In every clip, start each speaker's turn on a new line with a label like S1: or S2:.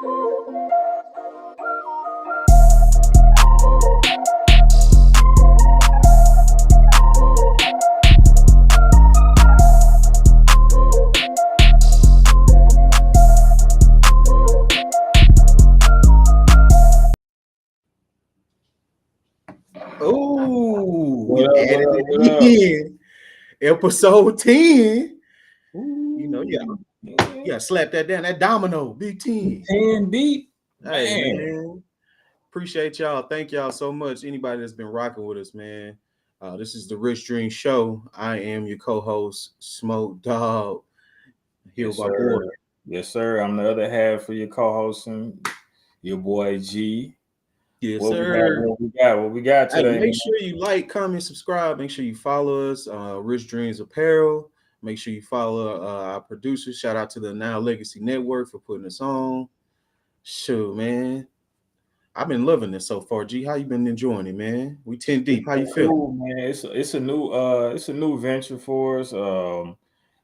S1: Oh, we added it in. Episode 10. You know, yeah, slap that down. That domino, Big 10.
S2: 10 deep.
S1: Hey, man. Appreciate y'all. Thank y'all so much. Anybody that's been rocking with us, man. This is the Rich Dream Show. I am your co-host, Smoke Dog. Here
S2: Yes,
S1: with my
S2: sir.
S1: boy.
S2: Yes, sir. I'm the other half for your co-hosting, your boy G.
S1: Yes,
S2: what
S1: sir.
S2: What we got today?
S1: Hey, make sure you like, comment, subscribe. Make sure you follow us, Rich Dreams Apparel. Make sure you follow our producers. Shout out to the Now Legacy Network for putting us on. Sure, man. I've been loving this so far. G, how you been enjoying it, man? We 10 deep. How you feeling?
S2: Cool, man. It's a new venture for us.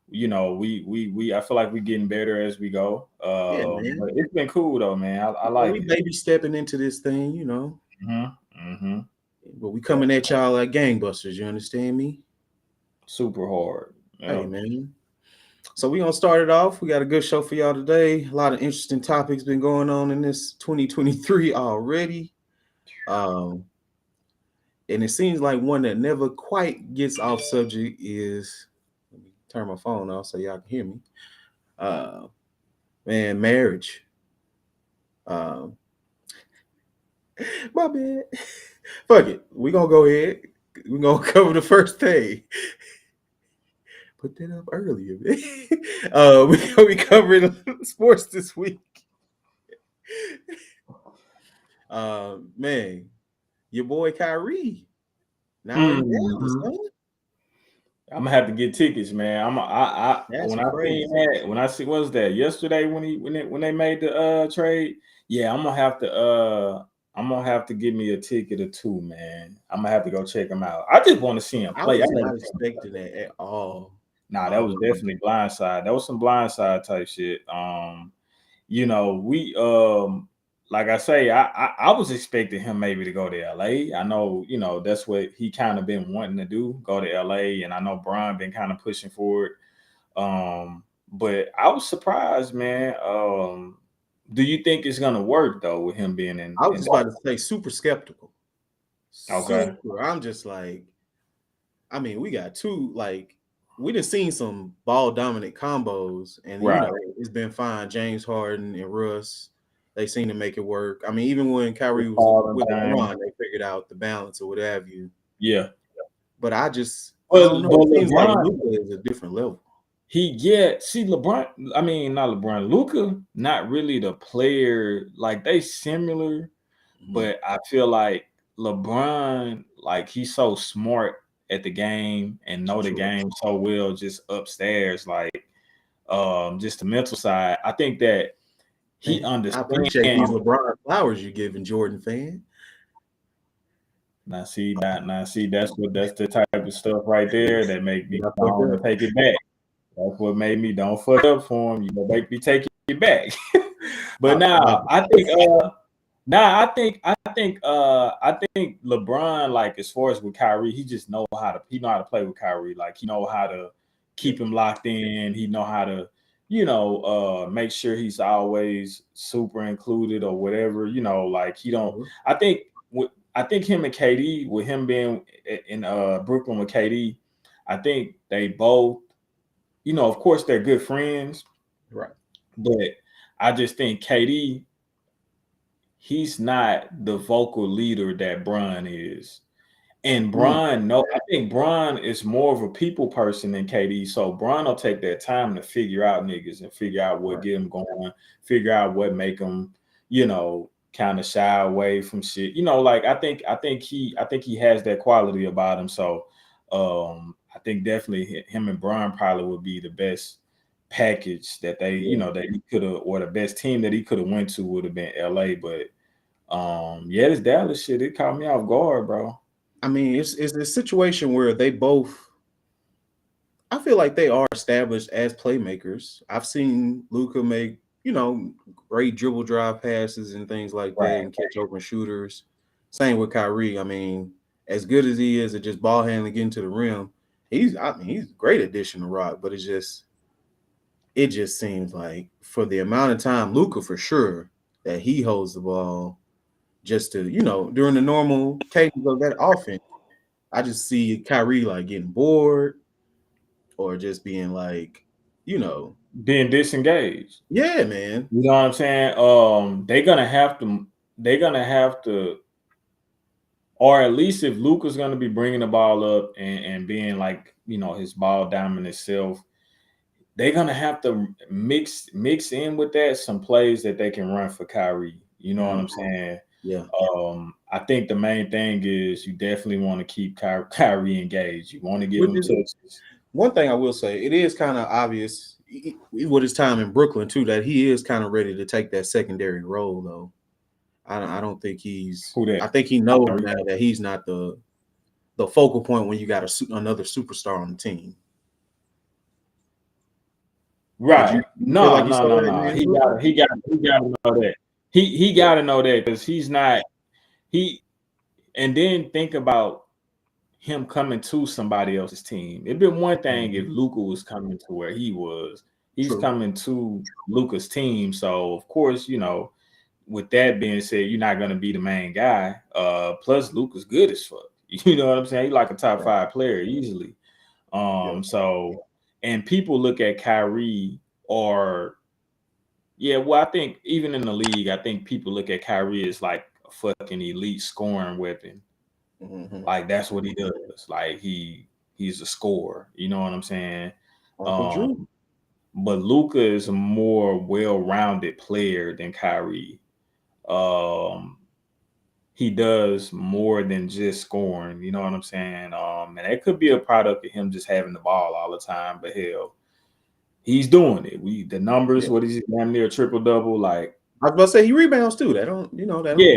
S2: You know, we I feel like we're getting better as we go.
S1: Yeah, man.
S2: But it's been cool though, man. I like
S1: we
S2: it.
S1: baby stepping into this thing, you know.
S2: Mm-hmm.
S1: But we coming at y'all like gangbusters. You understand me?
S2: Super hard.
S1: Hey, man. So we gonna start it off. We got a good show for y'all today. A lot of interesting topics been going on in this 2023 already. And it seems like one that never quite gets off subject is, let me turn my phone off so y'all can hear me. Man, marriage. My bad. Fuck it. We're gonna go ahead. We're gonna cover the first thing. Put that up earlier, man. We covering sports this week. Man, your boy Kyrie. Now in Dallas, huh?
S2: I'm gonna have to get tickets, man. When I see what's that yesterday when they made the trade, yeah, I'm gonna have to give me a ticket or two, man. I'm gonna have to go check him out. I just want to see him play.
S1: I was not expecting that at all.
S2: Nah, that was definitely blindside. That was some blindside type shit. You know, we like I say, I was expecting him maybe to go to LA. I know, you know, that's what he kind of been wanting to do, go to LA, and I know Brian been kind of pushing for it. But I was surprised, man. Do you think it's gonna work though with him being in?
S1: I was just about to say super skeptical.
S2: Okay.
S1: I'm just like, I mean, we got two, like, we done seen some ball dominant combos, and you know it's been fine. James Harden and Russ, they seem to make it work. I mean, even when Kyrie was with LeBron, they figured out the balance or what have you.
S2: Yeah.
S1: But I don't know. It seems like Luka is a different level.
S2: LeBron, I mean, not LeBron, Luka, not really the player, like they similar, but I feel like LeBron, like he's so smart at the game and know the game so well just upstairs, like just the mental side. I think that he understands.
S1: I appreciate these LeBron flowers you're giving, Jordan fan.
S2: Now see, that's the type of stuff right there that make me want to take it back. That's what made me don't fuck up for him. You know, make me take it back. But I think LeBron, like as far as with Kyrie, he just know how to play with Kyrie. Like he know how to keep him locked in. He know how to, you know, make sure he's always super included or whatever. You know, like he don't. I think him and KD, with him being in Brooklyn with KD, I think they both. You know, of course, they're good friends,
S1: right?
S2: But I just think KD, he's not the vocal leader that Bron is, and Bron, I think Bron is more of a people person than KD. So Bron will take that time to figure out niggas and figure out what get them going, figure out what make them, you know, kind of shy away from shit. You know, like I think he has that quality about him. So. I think definitely him and Bron probably would be the best package that they, you know, that he could have, or the best team that he could have went to would have been LA. But this Dallas shit, it caught me off guard, bro.
S1: I mean, it's a situation where they both, I feel like they are established as playmakers. I've seen Luka make, you know, great dribble drive passes and things like that,
S2: Right.
S1: and catch open shooters. Same with Kyrie. I mean, as good as he is at just ball handling, getting to the rim, he's a great addition to Rock. But it just seems like for the amount of time Luca for sure that he holds the ball, just to during the normal cadence of that offense, I just see Kyrie like getting bored or just being like, you know,
S2: Being disengaged.
S1: yeah, man.
S2: You know what I'm saying? They're gonna have to, or at least if Luka's gonna be bringing the ball up and being like, his ball dominant self, they're gonna have to mix in with that some plays that they can run for Kyrie. You know what I'm saying?
S1: Yeah.
S2: I think the main thing is you definitely want to keep Kyrie engaged. You want to give
S1: Which
S2: him
S1: is
S2: touches.
S1: one thing I will say. It is kind of obvious with his time in Brooklyn too that he is kind of ready to take that secondary role though. I don't think he's.
S2: Who that?
S1: I think he knows now that he's not the focal point when you got another superstar on the team. Did you
S2: Right.
S1: feel
S2: No,
S1: like you
S2: no,
S1: saw
S2: no,
S1: that,
S2: no.
S1: man?
S2: He got to know that. He
S1: Yeah.
S2: got to know that because he's not he. And then think about him coming to somebody else's team. It'd been one thing if Luka was coming to where he was. He's
S1: True.
S2: coming to Luka's team, so of course, with that being said, you're not going to be the main guy. Plus, Luka's good as fuck. You know what I'm saying? He's like a top 5 player easily.
S1: Yeah.
S2: So, and people look at Kyrie or, yeah, well, I think even in the league, I think people look at Kyrie as like a fucking elite scoring weapon. Like that's what he does. Like he's a scorer. You know what I'm saying?
S1: Uncle
S2: Um,
S1: Drew.
S2: but Luka is a more well-rounded player than Kyrie. Um, he does more than just scoring. You know what I'm saying? And it could be a product of him just having the ball all the time. But hell, he's doing it. The numbers,
S1: Yeah.
S2: what is he damn near triple double? Like,
S1: I was about to say he rebounds too. That don't
S2: yeah,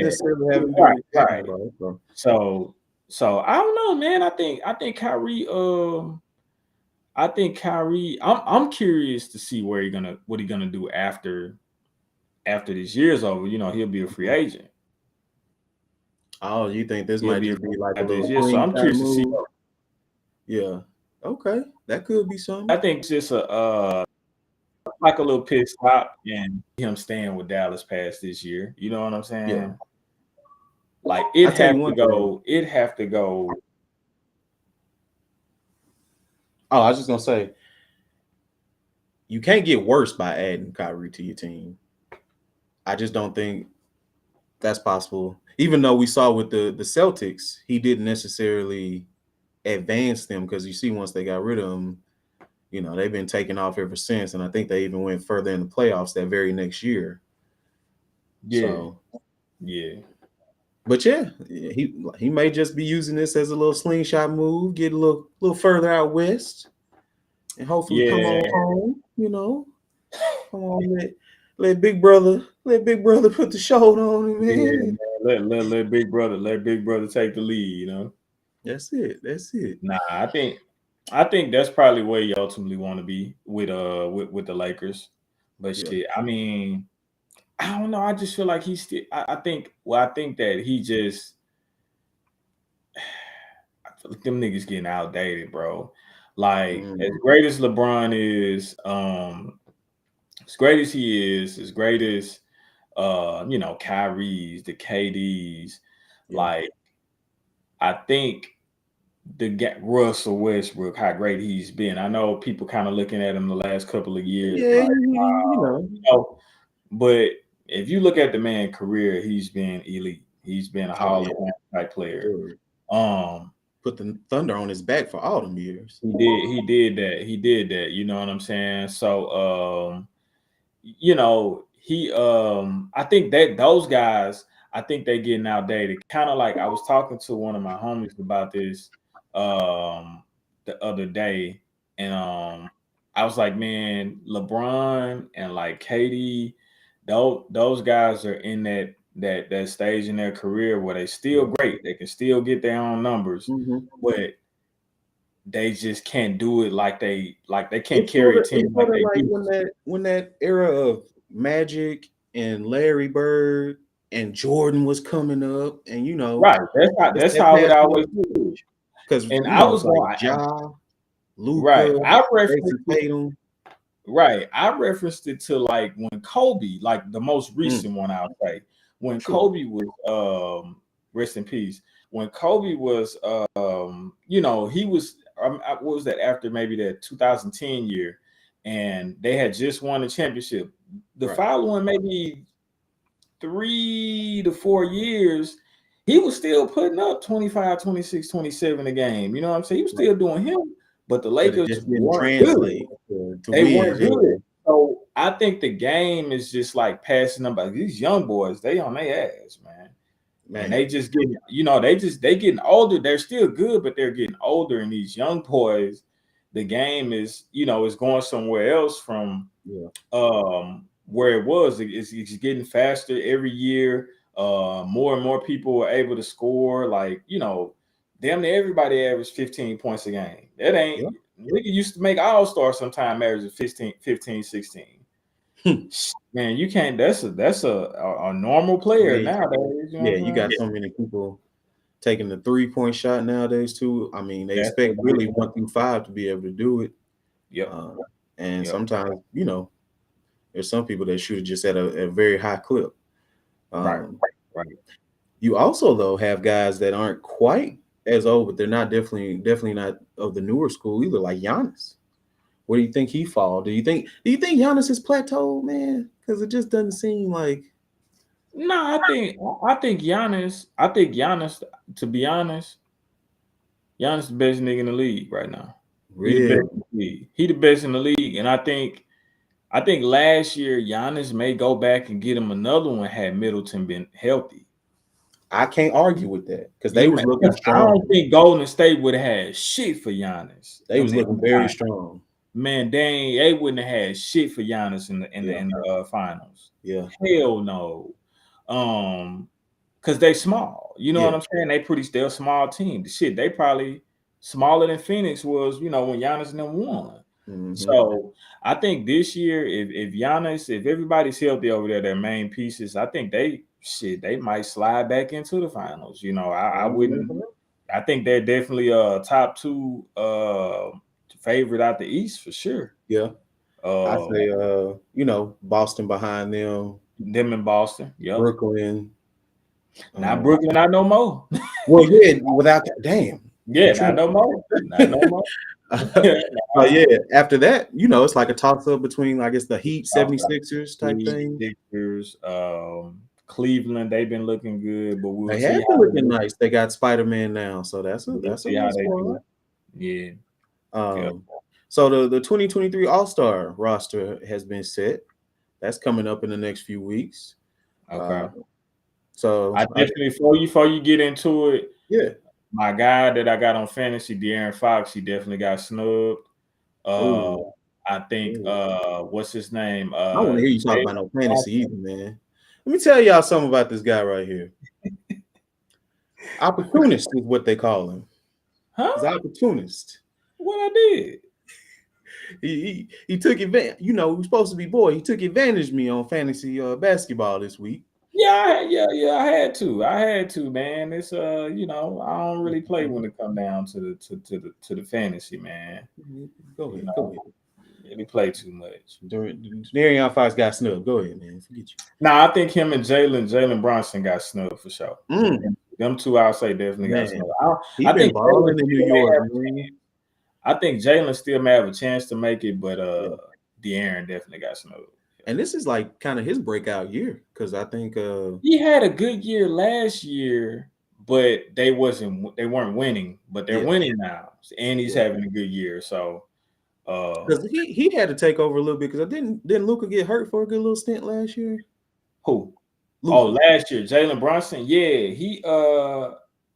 S1: necessarily have to do
S2: right,
S1: with
S2: right.
S1: basketball. So.
S2: So I don't know, man. I think Kyrie. I think Kyrie. I'm curious to see what he gonna do after this year's over. He'll be a free agent.
S1: Oh, you think this
S2: He'll
S1: might
S2: be a
S1: just be
S2: free
S1: like a
S2: agent after
S1: little
S2: this year. So I'm
S1: slingshot
S2: curious to see.
S1: move? Yeah. Okay. That could be something.
S2: I think it's just a like a little pit stop and him staying with Dallas past this year. You know what I'm
S1: Yeah.
S2: saying? Like
S1: I tell you one thing.
S2: It have to go.
S1: Oh, I was just gonna say you can't get worse by adding Kyrie to your team. I just don't think that's possible. Even though we saw with the Celtics, he didn't necessarily advance them because you see once they got rid of him, they've been taking off ever since, and I think they even went further in the playoffs that very next year.
S2: Yeah,
S1: So,
S2: yeah,
S1: but yeah, he may just be using this as a little slingshot move, get a little further out west, and hopefully come
S2: yeah.
S1: on home. Come on, let big brother put the shoulder on him,
S2: Yeah,
S1: man.
S2: man. Let Big Brother take the lead.
S1: That's it. That's it.
S2: Nah, I think that's probably where you ultimately want to be with the Lakers. But
S1: Yeah.
S2: shit, I mean, I don't know. I just feel like he's still. I think that he just. I feel like them niggas getting outdated, bro. Like as great as LeBron is, as great as he is, as great as Kyrie's, the KD's,
S1: Yeah.
S2: like I think Russell Westbrook, how great he's been. I know people kind of looking at him the last couple of years,
S1: Yeah,
S2: like, but if you look at the man's career, he's been elite. He's been a Hall of Fame type player.
S1: Sure.
S2: Um,
S1: Put the thunder on his back for all them years.
S2: he did that. He did that. You know what I'm saying? So, I think that those guys, I think they getting outdated. Kind of like I was talking to one of my homies about this the other day, and I was like, man, LeBron and like KD, those guys are in that stage in their career where they still great. They can still get their own numbers, but they just can't do it like they can't carry a team
S1: It's
S2: like
S1: sort of
S2: they
S1: like
S2: do.
S1: when that era of Magic and Larry Bird and Jordan was coming up, and
S2: Right.
S1: it's
S2: That's
S1: that
S2: how it
S1: past
S2: always
S1: couple
S2: is.
S1: because
S2: And I
S1: it's
S2: was
S1: like
S2: going
S1: Ja,
S2: right.
S1: Luca,
S2: I
S1: Jason
S2: referenced it,
S1: Tatum.
S2: right. I referenced it to like when Kobe, like the most
S1: Mm,
S2: recent one I'll say, when
S1: sure,
S2: Kobe was rest in peace. When Kobe was he was what was that after maybe that 2010 year, and they had just won the championship. The
S1: right.
S2: following maybe 3 to 4 years, he was still putting up 25, 26, 27 a game. You know what I'm saying? He was
S1: Right.
S2: still doing him, but the
S1: But it
S2: Lakers
S1: just didn't
S2: weren't good.
S1: translate to
S2: They
S1: wins.
S2: weren't
S1: Yeah,
S2: good. So I think the game is just like passing them by. These young boys, they on their ass, man. And
S1: man.
S2: they just getting, they getting older. They're still good, but they're getting older. And these young boys, the game is going somewhere else from
S1: Yeah,
S2: where it was. It's getting faster every year. More and more people are able to score. Like, damn near everybody averaged 15 points a game. That ain't
S1: yeah.
S2: nigga used to make all-star sometime average 15, 16. Man, you can't that's a normal
S1: I
S2: player
S1: mean,
S2: nowadays, you know
S1: yeah,
S2: what
S1: you
S2: I'm
S1: got
S2: saying?
S1: so many people taking the 3-point shot nowadays too. I mean, they
S2: That's
S1: expect
S2: what it
S1: really
S2: is.
S1: 1 through 5 to be able to do it.
S2: Yep,
S1: Uh, and
S2: yep.
S1: sometimes, there's some people that shoot it just at a very high clip.
S2: Right,
S1: Um,
S2: right.
S1: you also though have guys that aren't quite as old, but they're not definitely not of the newer school either, like Giannis. Where do you think he fall? Do you think Giannis is plateaued, man? Because it just doesn't seem like
S2: No, I think Giannis, to be honest, Giannis the best nigga in the league right now. He the best
S1: really.
S2: in the league. He the best in the league. And I think last year Giannis may go back and get him another one had Middleton been healthy.
S1: I can't argue with that because they
S2: You
S1: was
S2: may,
S1: looking
S2: 'cause I don't
S1: strong.
S2: think Golden State would have had shit for Giannis
S1: They
S2: in
S1: was
S2: the
S1: looking very strong.
S2: man, they wouldn't have had shit for Giannis
S1: Yeah,
S2: in the finals.
S1: yeah,
S2: Hell no. Um, because they small. You know
S1: yeah.
S2: what I'm saying? They're a small team. The shit, they probably smaller than Phoenix was, when Giannis and them won.
S1: Hmm.
S2: So I think this year, if everybody's healthy over there, their main pieces, I think they might slide back into the finals. I wouldn't. I think they're definitely a top two favorite out the East for sure.
S1: Yeah, I
S2: Uh,
S1: say, Boston behind them,
S2: them in Boston. Yep.
S1: Brooklyn.
S2: Not
S1: Um,
S2: Brooklyn, not no more.
S1: well, yeah, without damn,
S2: Yeah, not
S1: true.
S2: no more. Not no more.
S1: But yeah, after that, it's like a toss up between, I guess, the Heat,
S2: Outside
S1: 76ers type
S2: Heat,
S1: thing.
S2: Sixers, Cleveland, they've been looking good, but we'll
S1: They
S2: see
S1: have
S2: how
S1: been
S2: they
S1: looking
S2: look.
S1: nice. They got Spider-Man now, so that's a
S2: We'll
S1: that's a
S2: see
S1: little
S2: how they
S1: squad.
S2: do. Yeah. Yep.
S1: Um, so the 2023 All-Star roster has been set. That's coming up in the next few weeks. Uh,
S2: Okay.
S1: so
S2: I definitely before you get into it,
S1: yeah.
S2: my guy that I got on fantasy, De'Aaron Fox, he definitely got snubbed. Uh,
S1: Oh,
S2: I think what's his name?
S1: I don't want to hear you talk
S2: Jalen
S1: about no fantasy
S2: Johnson.
S1: either, man. Let me tell y'all something about this guy right here. Opportunist is what they call him.
S2: Huh?
S1: He's opportunist.
S2: What I did?
S1: He took advantage. He was supposed to be boy. He took advantage of me on fantasy basketball this week.
S2: Yeah. I had to, man. It's I don't really play when it come down to the fantasy, man.
S1: Go
S2: You
S1: ahead, go
S2: know,
S1: ahead.
S2: really play too much.
S1: Darian Fox got snubbed. Go ahead, man. Forget
S2: Now I think him and Jalen Bronson got snubbed for sure.
S1: you.
S2: Them two, I'll say definitely got
S1: Man,
S2: snubbed.
S1: he
S2: I
S1: been
S2: think Jalen
S1: balling in New
S2: still may
S1: York,
S2: have.
S1: man.
S2: I think Jalen still may have a chance to make it, but
S1: Yeah.
S2: De'Aaron definitely got snubbed.
S1: And this is like kind of his breakout year because I think
S2: He had a good year last year, but they weren't winning, but they're
S1: yeah,
S2: winning now, and he's
S1: yeah.
S2: having a good year. So,
S1: Because he had to take over a little bit because I didn't Luca get hurt for a good little stint last year?
S2: who? Oh,
S1: Luca.
S2: last year, Jalen Brunson. Yeah, he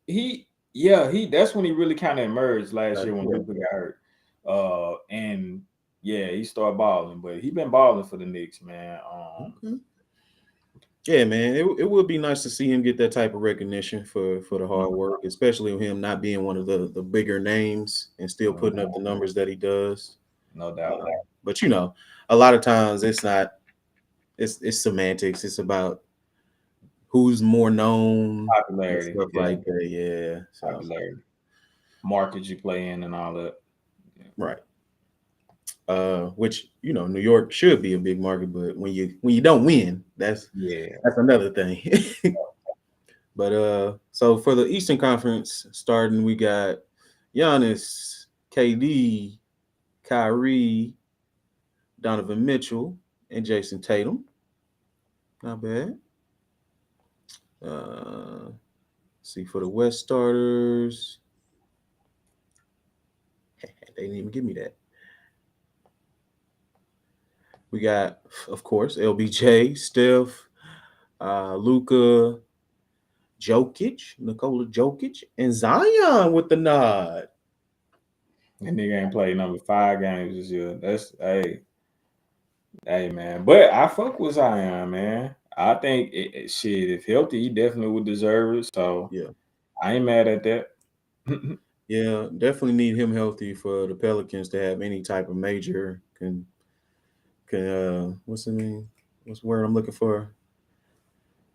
S2: he. That's when he really kind of emerged last year when
S1: Yeah.
S2: Luka got hurt. And yeah, he started balling, but he been balling for the Knicks, man.
S1: Okay. Yeah, man. It would be nice to see him get that type of recognition for the hard work, especially with him not being one of the bigger names and still putting up the numbers that he does.
S2: No
S1: Uh,
S2: doubt.
S1: but a lot of times it's not it's semantics. It's about who's more known and
S2: Popularity,
S1: stuff
S2: yeah,
S1: like that. Yeah. So
S2: popularity, market you play in, and all that.
S1: right. Which New York should be a big market, but when you don't win,
S2: Yeah,
S1: that's another thing. But so for the Eastern Conference starting, we got Giannis, KD, Kyrie, Donovan Mitchell, and Jason Tatum. Not bad. See for the West starters, they didn't even give me that. We got, of course, LBJ, Steph, Luca, Nikola Jokic, and Zion with the nod.
S2: and nigga ain't played number 5 games this year. That's hey man. But I fuck with Zion, man. I think shit, if healthy, he definitely would deserve it. So
S1: Yeah,
S2: I ain't mad at that.
S1: yeah, definitely need him healthy for the Pelicans to have any type of major can what's the name? What's the word I'm looking for?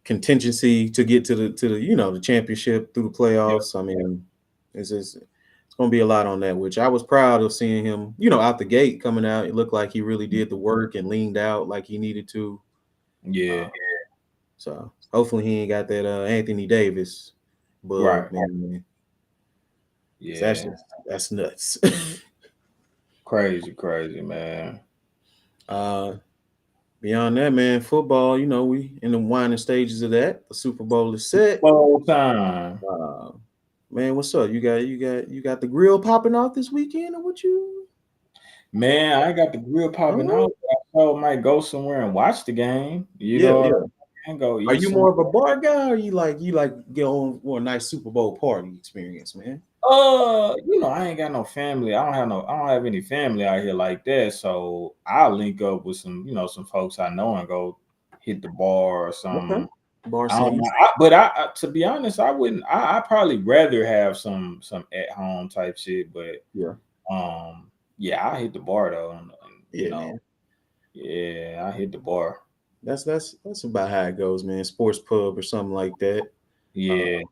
S1: Contingency to get to the the championship through the
S2: Yeah,
S1: playoffs. I mean, it's going to be a lot on that. Which I was proud of seeing him, out the gate coming out. It looked like he really did the work and leaned out like he needed to. Uh,
S2: yeah,
S1: so hopefully he ain't got that Anthony Davis bug,
S2: right.
S1: man. 'Cause
S2: Yeah,
S1: that's nuts.
S2: crazy, crazy, man.
S1: uh, Beyond that, man, football. We in the winding stages of that. The Super Bowl is set.
S2: Full time.
S1: Uh, man, what's up? You got the grill popping off this weekend, or what you?
S2: Man, I got the grill popping
S1: Huh?
S2: out. I might go somewhere and watch the game. You
S1: Yeah,
S2: know,
S1: yeah.
S2: and go
S1: Are
S2: eat
S1: you
S2: some.
S1: more of a bar guy, or you like get on for a nice Super Bowl party experience, man?
S2: I ain't got no family. I don't have any family out here like that. So I'll link up with some folks I know and go hit the bar or
S1: Okay.
S2: something.
S1: Bar
S2: I don't
S1: scene.
S2: know. To be honest, I wouldn't. I probably rather have some at home type shit. But
S1: Yeah,
S2: um, yeah, I hit the bar though. And,
S1: yeah, man.
S2: yeah, I hit the bar.
S1: That's about how it goes, man. Sports pub or something like that. Uh,
S2: Yeah.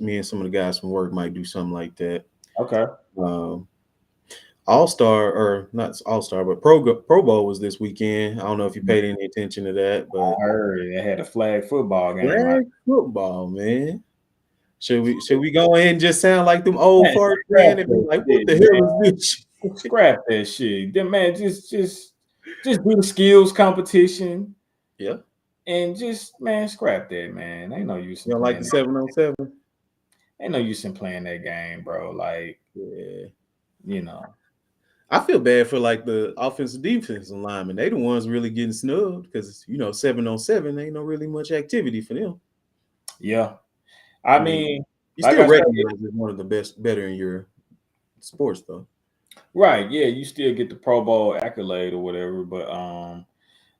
S1: me and some of the guys from work might do something like that.
S2: Okay.
S1: Um, All Star or not All Star, but Pro Bowl was this weekend. I don't know if you paid any attention to that, but
S2: I heard they had a flag football game out.
S1: flag football, man. Should we go ahead and just sound like them old
S2: Man,
S1: farts,
S2: scrap
S1: man, and be
S2: that
S1: like, what
S2: shit,
S1: the
S2: man.
S1: hell is this?
S2: Scrap that shit. Then man, just do the skills competition
S1: Yeah.
S2: and just man, scrap that, man. Ain't no use
S1: You
S2: in
S1: don't like
S2: playing
S1: the
S2: that.
S1: 7-on-7?
S2: Ain't no use in playing that game, bro. Like,
S1: Yeah.
S2: you know.
S1: I feel bad for like the offensive defensive linemen. They the ones really getting snubbed because 7-on-7 ain't no really much activity for them.
S2: Yeah.
S1: I
S2: I
S1: mean,
S2: mean,
S1: you
S2: like
S1: still
S2: I said,
S1: recognize as one of the better in your sports, though.
S2: right, yeah, you still get the Pro Bowl accolade or whatever, but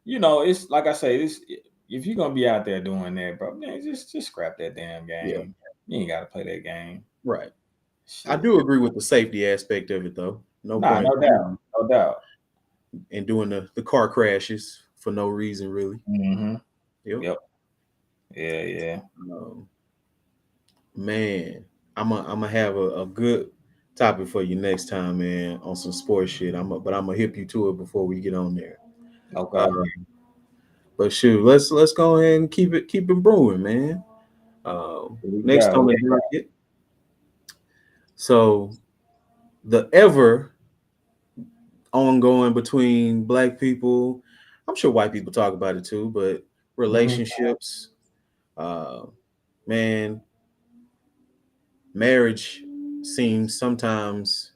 S2: it's like I say, this if you're gonna be out there doing that, bro, man, just scrap that damn
S1: Yeah.
S2: game. You ain't gotta play that game.
S1: Right. I
S2: Shit.
S1: do agree with the safety aspect of it, though. No
S2: Nah,
S1: point
S2: no doubt. No doubt.
S1: in doing the car crashes for no reason, really.
S2: Mm-hmm.
S1: Yep.
S2: Yep. Yeah, yeah.
S1: Um, Man, I'm gonna have a good topic for you next time, man, on some sports shit. But I'm gonna hip you to it before we get on there.
S2: Okay.
S1: Uh, but shoot, let's go ahead and keep it brewing, man.
S2: What we
S1: Next
S2: got?
S1: on the docket, so the ever ongoing between black people, I'm sure white people talk about it too, but
S2: Mm-hmm.
S1: relationships, uh, man, marriage seems sometimes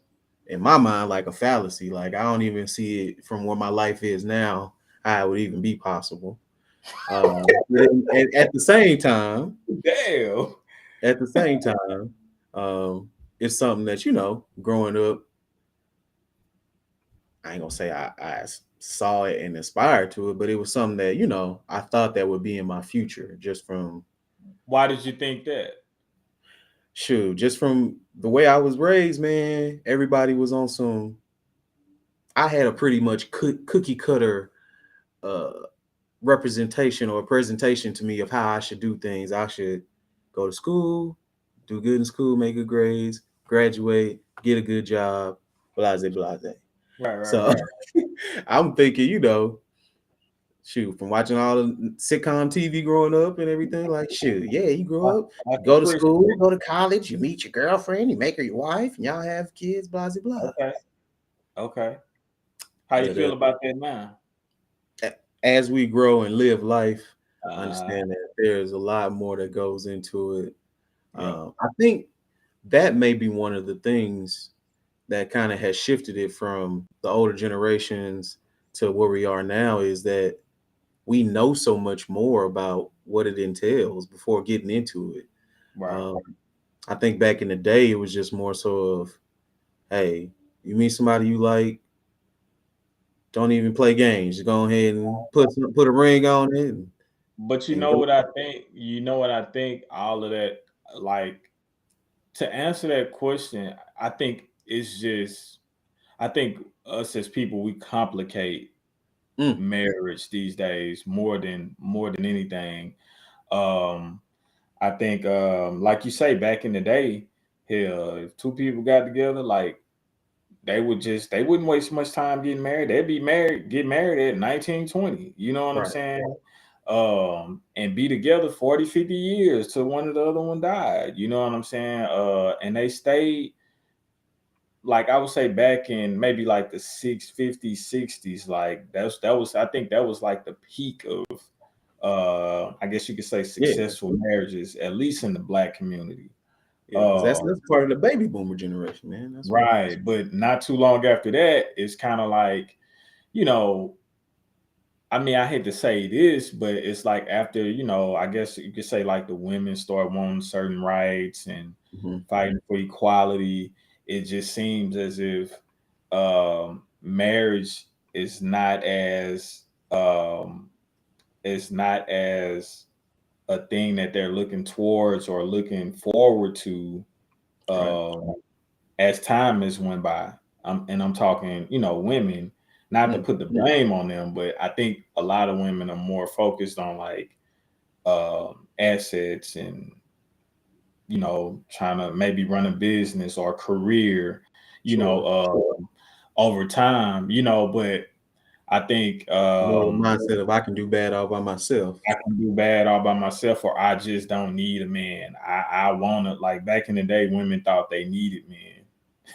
S1: in my mind like a fallacy. Like I don't even see it from where my life is now how it would even be possible. At the same time,
S2: Damn.
S1: at the same time, it's something that growing up, I ain't gonna say I saw it and aspired to it, but it was something that I thought that would be in my future, just from
S2: Why did you think that?
S1: just from the way I was raised, man. Everybody was on some. I had a pretty much cookie cutter uh representation or a presentation to me of how I should do things. I should go to school, do good in school, make good grades, graduate, get a good job, blase, blase.
S2: Right, right,
S1: So
S2: right.
S1: I'm thinking, shoot, from watching all the sitcom TV growing up and everything, like, shoot, yeah, you grow up,
S2: Like
S1: you
S2: a
S1: go to
S2: Christian.
S1: school, go to college, you meet your girlfriend, you make her your wife, and y'all have kids, blah, blah, blah.
S2: Okay, okay. How you
S1: But
S2: feel about that now?
S1: as we grow and live life,
S2: Uh,
S1: understand that there's a lot more that goes into it.
S2: yeah,
S1: I think that may be one of the things that kind of has shifted it from the older generations to where we are now is that we know so much more about what it entails before getting into it.
S2: right.
S1: Um, I think back in the day, it was just more so of, hey, you meet somebody you like, don't even play games. Just go ahead and put a ring on it
S2: But you
S1: and
S2: know
S1: go.
S2: what I think? You know what I think? All of that, like to answer that question, I think it's just I think us as people we complicate
S1: Mm,
S2: marriage these days more than anything. Um I think like you say back in the day, hell, if two people got together, like they wouldn't waste much time getting married. They'd be married, get married at 19, 20. You know what I'm
S1: right.
S2: saying? And be together 40, 50 years till one or the other one died. You know what I'm saying? And they stayed like I would say back in maybe like the 650s, 60s, like that was I think that was like the peak of I guess you could say
S1: Yeah.
S2: successful marriages, at least in the black community.
S1: Yeah. Because
S2: Uh
S1: that's part of the baby boomer generation, man. That's what.
S2: right. But not too long after that, it's kind of like, you know, I mean, I hate to say this, but it's like after, I guess you could say like the women start wanting certain rights and
S1: Mhm.
S2: fighting for equality. It just seems as if marriage is not as a thing that they're looking towards or looking forward to
S1: Right.
S2: um, as time has went by. And I'm talking, women, not to
S1: Mm,
S2: put the blame on them, but I think a lot of women are more focused on like assets and trying to maybe run a business or career, you know,
S1: sure.
S2: uh, over time, but I think
S1: More the mindset of I can do bad all by myself.
S2: I can do bad all by myself, or I just don't need a man. I want to, like back in the day, women thought they needed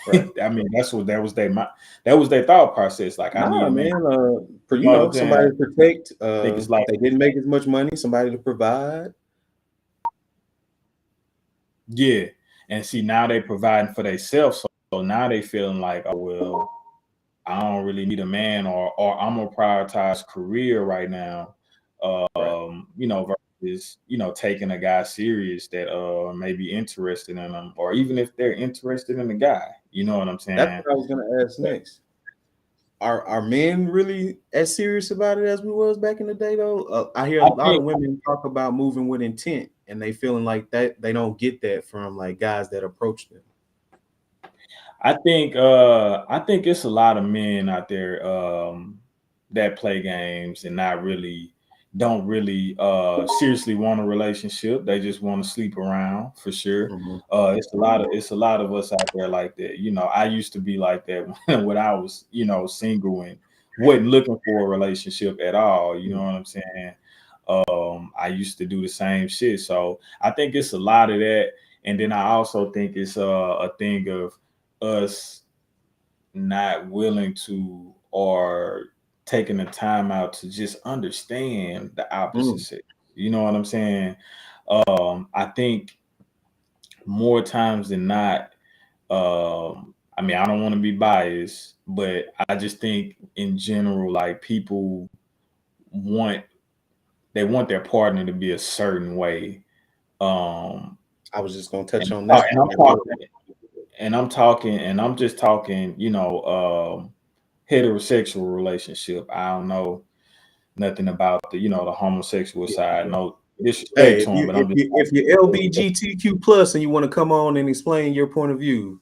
S1: Right.
S2: men. I mean, that was their thought process. Like, I need
S1: Nah,
S2: a man.
S1: man. For
S2: You know what I'm saying?
S1: somebody to protect.
S2: I think it's like,
S1: They didn't make as much money. Somebody to provide.
S2: yeah. And see, now they providing for themselves. So now they feeling like, oh, well, I don't really need a man, or I'm gonna prioritize career right now.
S1: Right.
S2: Versus taking a guy serious that may be interested in them, or even if they're interested in the guy. You know what I'm
S1: That's
S2: saying?
S1: what I was gonna ask next. Are men really as serious about it as we was back in the day though? I hear a
S2: I
S1: lot of
S2: think
S1: women talk about moving with intent, and they feeling like that they don't get that from like guys that approach them.
S2: I think it's a lot of men out there that play games and not really don't really seriously want a relationship. They just want to sleep around for sure.
S1: Hmm.
S2: It's a lot of us out there like that. I used to be like that when I was single and wasn't looking for a relationship at all. You know what I'm saying? I used to do the same shit. So I think it's a lot of that. And then I also think it's a thing of us not willing to or taking the time out to just understand the opposite
S1: Mm,
S2: sex. You know what I'm saying? I think more times than not, I mean, I don't want to be biased, but I just think in general, like people want they want their partner to be a certain way. Um,
S1: I was just gonna touch
S2: and,
S1: on
S2: uh,
S1: that.
S2: and I'm talking, and I'm just talking, heterosexual relationship. I don't know nothing about the homosexual
S1: Yeah,
S2: side.
S1: yeah.
S2: No disrespect
S1: Hey,
S2: to them, but I'm just
S1: if you're LBGTQ plus and you want to come on and explain your point of view,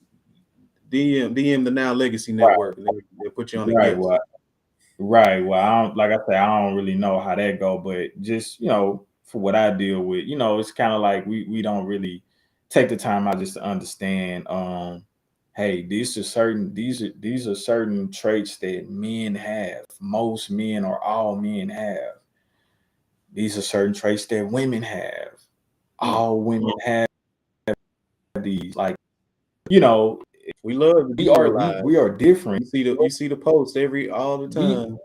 S1: DM the Now Legacy
S2: right,
S1: Network. They'll put you on a
S2: right.
S1: guest.
S2: Well, Right. Well, I don't, like I said, I don't really know how that go, but just, for what I deal with, it's kind of like we don't really take the time out just to understand, hey, these are certain traits that men have. Most men or all men have. These are certain traits that women have.
S1: Mm.
S2: All women have these. Like, you know,
S1: We love to
S2: we
S1: generalize.
S2: are different.
S1: You see the post all the
S2: We
S1: time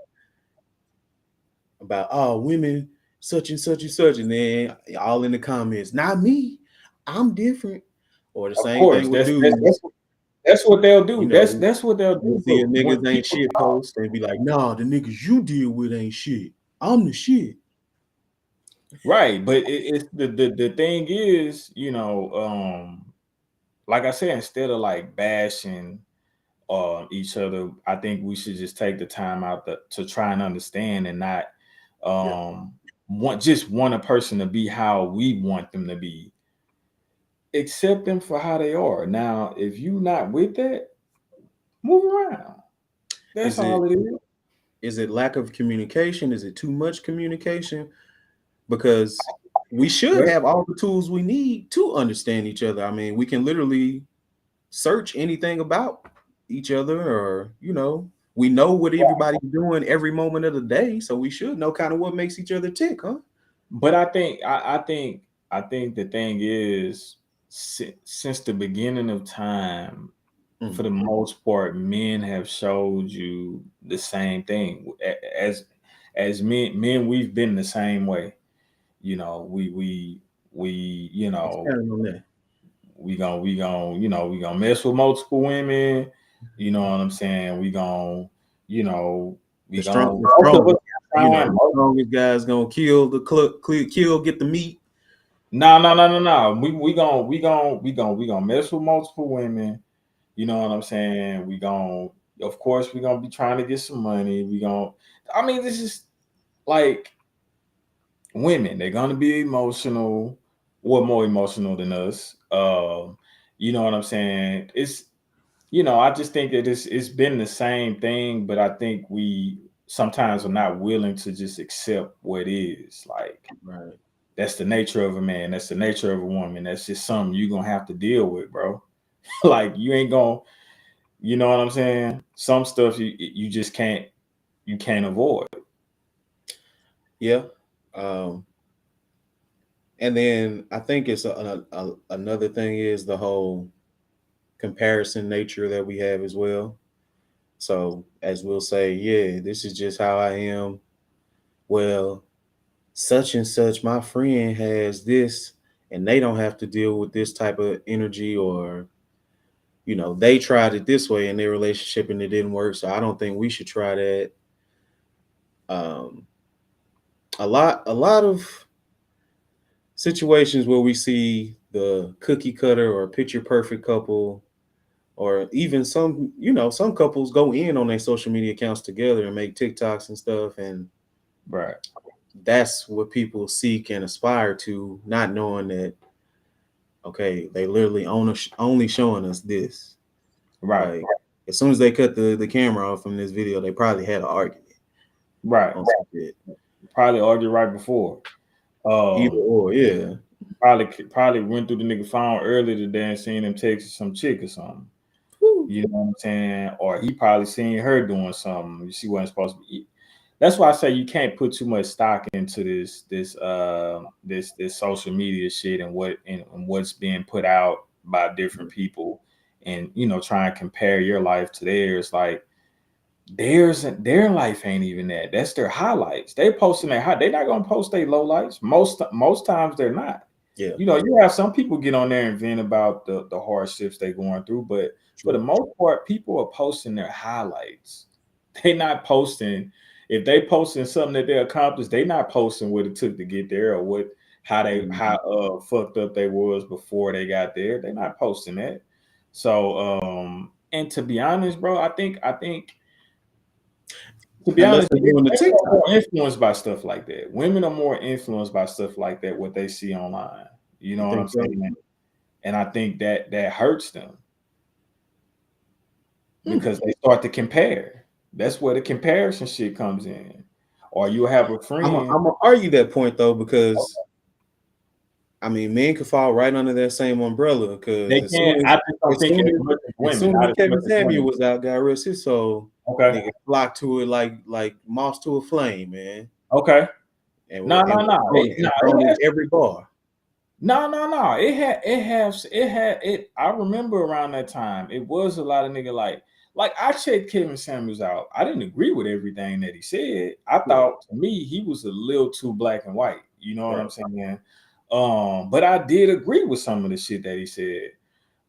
S1: about women such and such, and then all in the comments, not me, I'm different. Or the
S2: Of
S1: same
S2: course,
S1: thing with dudes.
S2: that's what they'll do.
S1: You know,
S2: That's what they'll
S1: you'll
S2: do.
S1: see a
S2: But
S1: niggas
S2: when
S1: ain't
S2: people
S1: shit
S2: talk,
S1: post and be like, nah, the niggas you deal with ain't shit. I'm the shit.
S2: right? But it's the thing is, like I said, instead of like bashing each other, I think we should just take the time out to try and understand and not
S1: Yeah.
S2: want a person to be how we want them to be. Accept them for how they are. Now, if you not with that, move around. That's
S1: Is it
S2: all it is.
S1: lack of communication? Is it too much communication? Because we should
S2: Well,
S1: have all the tools we need to understand each other. I mean, we can literally search anything about each other, or we know what everybody's doing every moment of the day, so we should know kind of what makes each other tick, huh?
S2: but I think the thing is, since the beginning of time, for
S1: Mm,
S2: the most part, men have showed you the same thing. As men, we've been the same way. We
S1: expand on that.
S2: we gonna mess with multiple women. You know what I'm saying? You know, we
S1: The strong,
S2: gonna
S1: the
S2: most of us
S1: strongest,
S2: trying.
S1: the strongest guy's gonna kill kill, get the meat.
S2: No, no, no, no, no. We gonna mess with multiple women. You know what I'm saying? Of course, we gonna be trying to get some money. I mean, this is like women. They're gonna be emotional, or more emotional than us. You know what I'm saying? I just think that it's been the same thing, but I think we sometimes are not willing to just accept what is. Like,
S1: Right.
S2: that's the nature of a man. That's the nature of a woman. That's just something you're gonna have to deal with, bro. Like, you ain't gonna, you know what I'm saying? Some stuff you just can't avoid.
S1: Yeah. Um, and then I think it's another thing is the whole comparison nature that we have as well. So as we'll say, yeah, this is just how I am. Well, such and such, my friend has this, and they don't have to deal with this type of energy, or they tried it this way in their relationship and it didn't work. So I don't think we should try that. Um, a lot of situations where we see the cookie cutter or picture perfect couple, or even some couples go in on their social media accounts together and make TikToks and stuff, and
S2: Right,
S1: that's what people seek and aspire to, not knowing that, okay, they literally only showing us this.
S2: right,
S1: Like, as soon as they cut the camera off from this video, they probably had an argument
S2: right.
S1: on some shit.
S2: Probably argue right before.
S1: Either
S2: Um,
S1: or, yeah.
S2: probably went through the nigga phone earlier today and seen him text some chick or something.
S1: Whew.
S2: You know what I'm saying? Or he probably seen her doing something. She wasn't supposed to be. That's why I say you can't put too much stock into this social media shit and what's being put out by different people, and try and compare your life to theirs. Like, their life ain't even that. That's their highlights. They posting their high. They're not gonna post their low lights. Most times they're not.
S1: Yeah,
S2: You have some people get on there and vent about the hardships they're going through, but for the
S1: true.
S2: most part, people are posting their highlights. They not posting. If they posting something that they accomplished, they not posting what it took to get there, or how
S1: Mhm.
S2: fucked up they was before they got there. They're not posting that. So and to be honest, bro, I think to be
S1: Unless
S2: honest,
S1: they're doing the
S2: women are
S1: TikTok.
S2: more influenced by stuff like that. Women are more influenced by stuff like that, what they see online. You
S1: You
S2: know what I'm
S1: think so?
S2: saying? And I think that hurts them
S1: Hmm.
S2: because they start to compare. That's where the comparison shit comes in. Or you have a friend.
S1: I'm gonna argue that point though, because I mean, men could fall right under that same umbrella. Because
S2: They can't. I just don't
S1: as
S2: think
S1: soon
S2: as
S1: as
S2: much as
S1: as
S2: women,
S1: soon
S2: not
S1: as
S2: as
S1: Kevin
S2: much as
S1: Samuel
S2: women.
S1: was out, God rest his soul,
S2: Okay.
S1: nigga flocked to it like moss to a flame, man,
S2: Okay.
S1: and
S2: No, no, no.
S1: and thrown in every bar.
S2: No, no, no. It. I remember around that time, it was a lot of nigga like I checked Kevin Samuels out. I didn't agree with everything that he said. I
S1: Yeah,
S2: thought to me he was a little too black and white. You know what
S1: right.
S2: I'm saying? But I did agree with some of the shit that he said.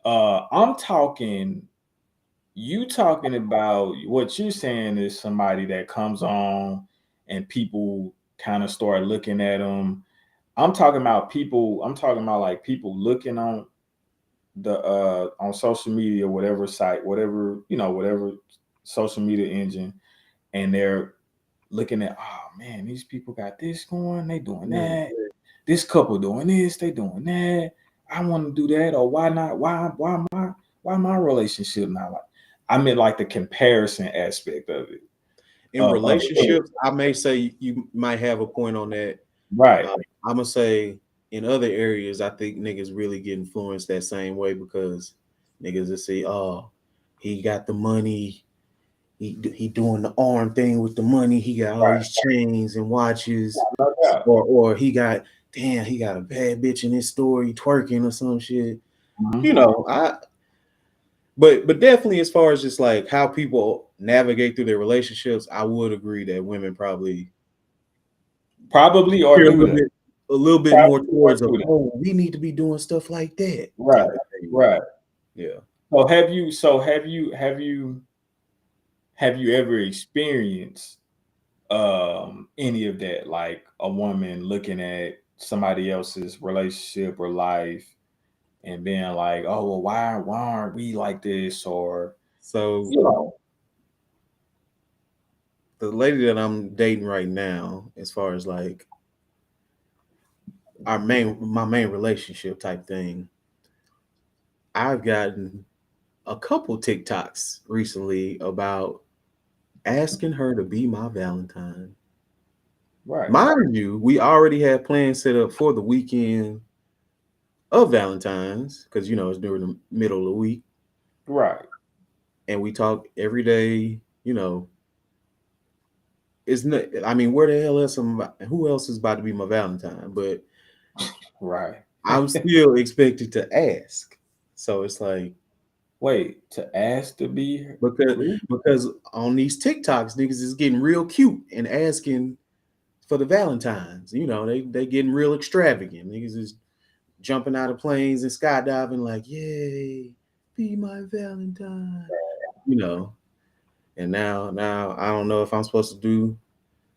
S2: I'm talking. You talking about what you're saying is somebody that comes on and people kind of start looking at them. I'm talking about people. I'm talking about like people looking on social media, whatever site, whatever whatever social media engine, and they're looking at, oh man, these people got this going, they doing
S1: Man,
S2: that. This couple doing this, they doing that. I want to do that, or why not? Why my relationship not like? I mean, like the comparison aspect of it.
S1: in
S2: Of it.
S1: relationships, I may say you might have a point on that.
S2: Right,
S1: I'm gonna say in other areas, I think niggas really get influenced that same way because niggas will say, "Oh, he got the money. He doing the arm thing with the money. He got all
S2: right,
S1: these chains and watches,
S2: no doubt.
S1: or he got he got a bad bitch in his story twerking or some shit." You
S2: Mhm.
S1: know, but definitely as far as just like how people navigate through their relationships, I would agree that women probably
S2: Probably or
S1: here
S2: do that.
S1: a little bit more
S2: Probably or
S1: towards
S2: do that.
S1: oh, we need to be doing stuff like that
S2: Right,
S1: type of thing.
S2: right.
S1: Yeah.
S2: So have you ever experienced any of that, like a woman looking at somebody else's relationship or life and being like, oh well, why aren't we like this? Or
S1: So
S2: you know,
S1: the lady that I'm dating right now, as far as like my main relationship type thing, I've gotten a couple TikToks recently about asking her to be my Valentine.
S2: right,
S1: Mind you, we already had plans set up for the weekend of Valentine's because it's during the middle of the week,
S2: right.
S1: and we talk every day. It's not. I mean, where the hell else who else is about to be my Valentine? But
S2: Right.
S1: I'm still expected to ask. So it's like
S2: Wait, to ask to be
S1: because
S2: who?
S1: because on these TikToks, niggas is getting real cute and asking for the Valentines. They getting real extravagant. Niggas is jumping out of planes and skydiving like, yay, be my Valentine. You know. And now I don't know if I'm supposed to do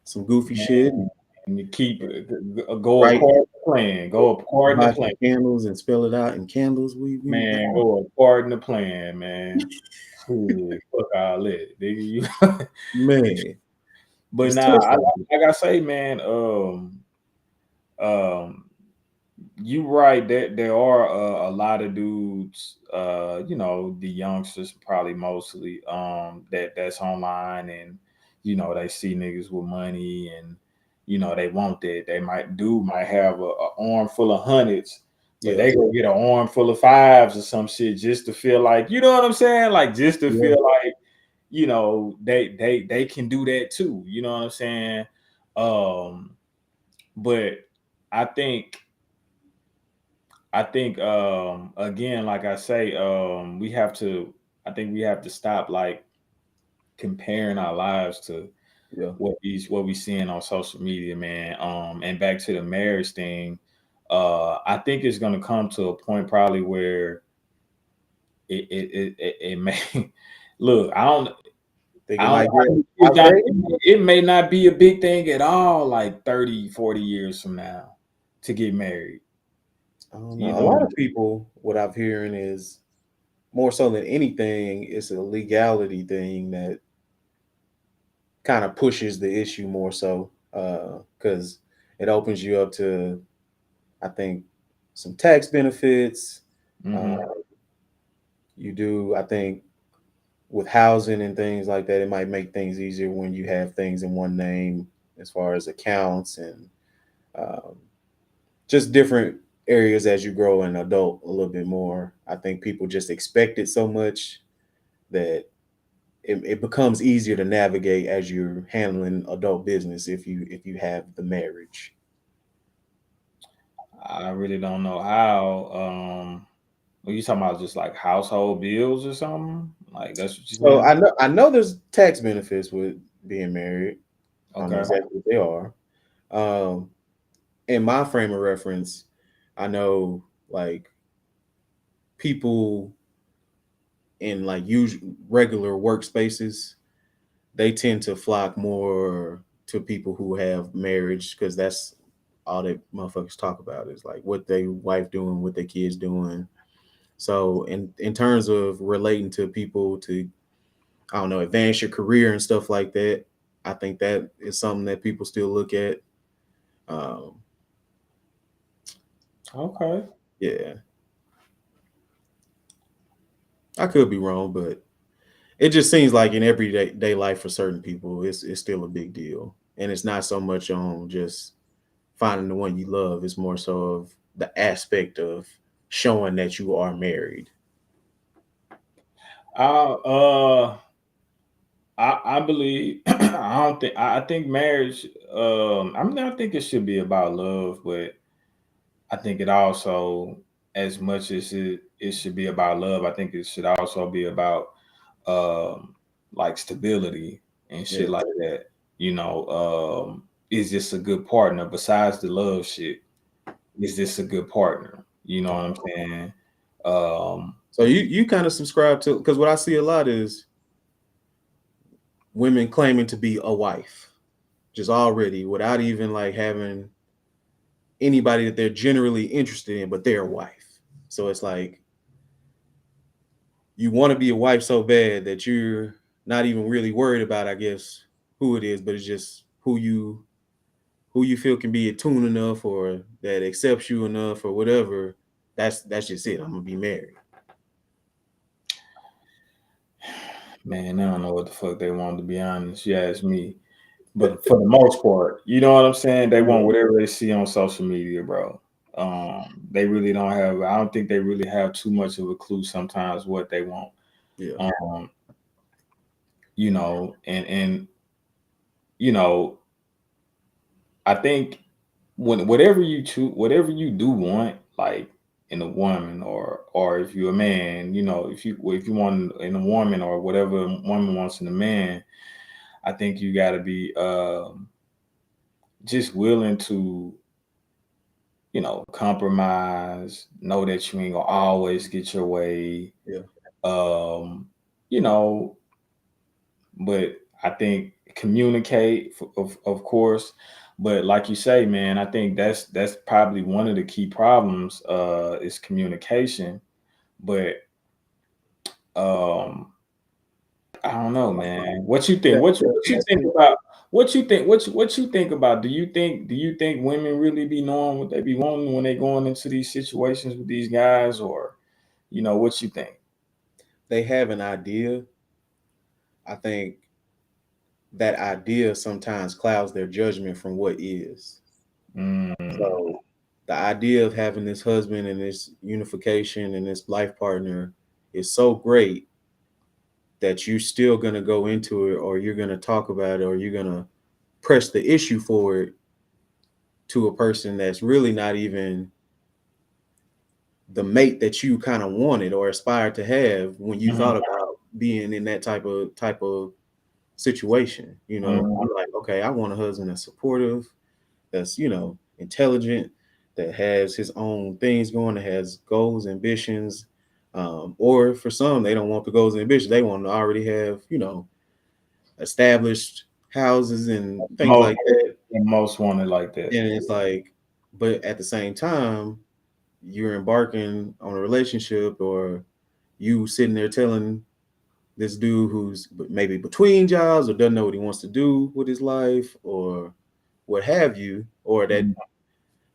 S1: some goofy shit
S2: Man,
S1: and
S2: and you keep go
S1: write,
S2: according to plan. Go according to
S1: buy
S2: plan.
S1: some candles and spell it out in candles. We my
S2: Man,
S1: Valentine.
S2: go according to plan, man. Shit, fuck all that, nigga. You
S1: Man,
S2: but
S1: it's
S2: nah,
S1: tough out here.
S2: like I say, man, um, you right that there are a lot of dudes, the youngsters probably mostly, that's online, and they see niggas with money, and they want that. They might have a arm full of hundreds, but
S1: Yeah,
S2: they go get an arm full of fives or some shit just to feel like, you know what I'm saying, like just to
S1: yeah.
S2: feel like they can do that too. You know what I'm saying? Um, but I think again, like I say, we have to. I think we have to stop like comparing our lives to
S1: Yeah.
S2: what we seeing on social media, man. And back to the marriage thing, I think it's gonna come to a point probably where it may look.
S1: Think
S2: I
S1: it
S2: don't
S1: might
S2: know how
S1: get
S2: many years down.
S1: outdated?
S2: It may not be a big thing at all, like 30, 40 years from now, to get married.
S1: I don't know.
S2: You
S1: A lot
S2: know,
S1: of people, what I'm hearing is more so than anything, it's a legality thing that kind of pushes the issue more so because it opens you up to, I think, some tax benefits. Uh,
S2: hmm
S1: you do, I think, with housing and things like that, it might make things easier when you have things in one name as far as accounts and um, just different areas as you grow and adult a little bit more. I think people just expect it so much that it becomes easier to navigate as you're handling adult business if you have the marriage.
S2: I really don't know how. Are you talking about just like household bills or something? Like that's what you
S1: So
S2: saying?
S1: I know there's tax benefits with being married. I don't know
S2: Okay.
S1: exactly what they are. Um, in my frame of reference, I know like people in like usual regular workspaces, they tend to flock more to people who have marriage because that's all that motherfuckers talk about is like what they wife doing, what their kids doing. So in terms of relating to people to I don't know advance your career and stuff like that, I think that is something that people still look at. Um,
S2: Okay.
S1: yeah, I could be wrong, but it just seems like in everyday day life for certain people, it's still a big deal, and it's not so much on just finding the one you love. It's more so of the aspect of showing that you are married.
S2: I uh I believe I don't think I think marriage I think it should be about love, but I think it also as much as it should be about love, I think it should also be about um like stability and shit
S1: Yeah,
S2: like that. You know, is this a good partner besides the love shit? Is this a good partner? You know what I'm saying? Um
S1: so you kind of subscribe to because what I see a lot is women claiming to be a wife just already without even like having anybody that they're generally interested in, but they're a wife. So it's like you want to be a wife so bad that you're not even really worried about, I guess, who it is, but it's just who you feel can be attuned enough or that accepts you enough or whatever. That's just it. I'm gonna be married.
S2: Man, I don't know what the fuck they want to be honest. You ask me. But for the most part, you know what I'm saying? They want
S1: Yeah,
S2: whatever they see on social media, bro. They really don't have. I don't think they really have too much of a clue sometimes what they want.
S1: yeah,
S2: Um, and you know, I think when whatever you choose, whatever you do want, like in a woman or if you're a man, if you want in a woman or whatever a woman wants in a man, I think you got to be just willing to compromise, know that you ain't gonna always get your way.
S1: yeah.
S2: Um, you know, but I think communicate of course. But like you say, man, I think that's probably one of the key problems is communication. But um I don't know, man. What you think?
S1: Yeah,
S2: What you
S1: that's
S2: think
S1: true.
S2: about? What you think? What you think about? Do you think women really be knowing what they be wanting when they going into these situations with these guys, or what you think?
S1: They have an idea. I think that idea sometimes clouds their judgment from what is.
S2: Mm,
S1: So the idea of having this husband and this unification and this life partner is so great that you're still gonna go into it or you're gonna talk about it or you're gonna press the issue forward to a person that's really not even the mate that you kind of wanted or aspired to have when you
S2: mhm,
S1: thought about being in that type of situation.
S2: mhm,
S1: You're like, okay, I want a husband that's supportive, that's intelligent, that has his own things going, that has goals, ambitions. Or for some, they don't want the goals and ambitions. They want to already have established houses and things
S2: most
S1: like that.
S2: most wanted like that.
S1: And it's like, but at the same time, you're embarking on a relationship or you sitting there telling this dude who's maybe between jobs or doesn't know what he wants to do with his life or what have you, or that
S2: Mhm.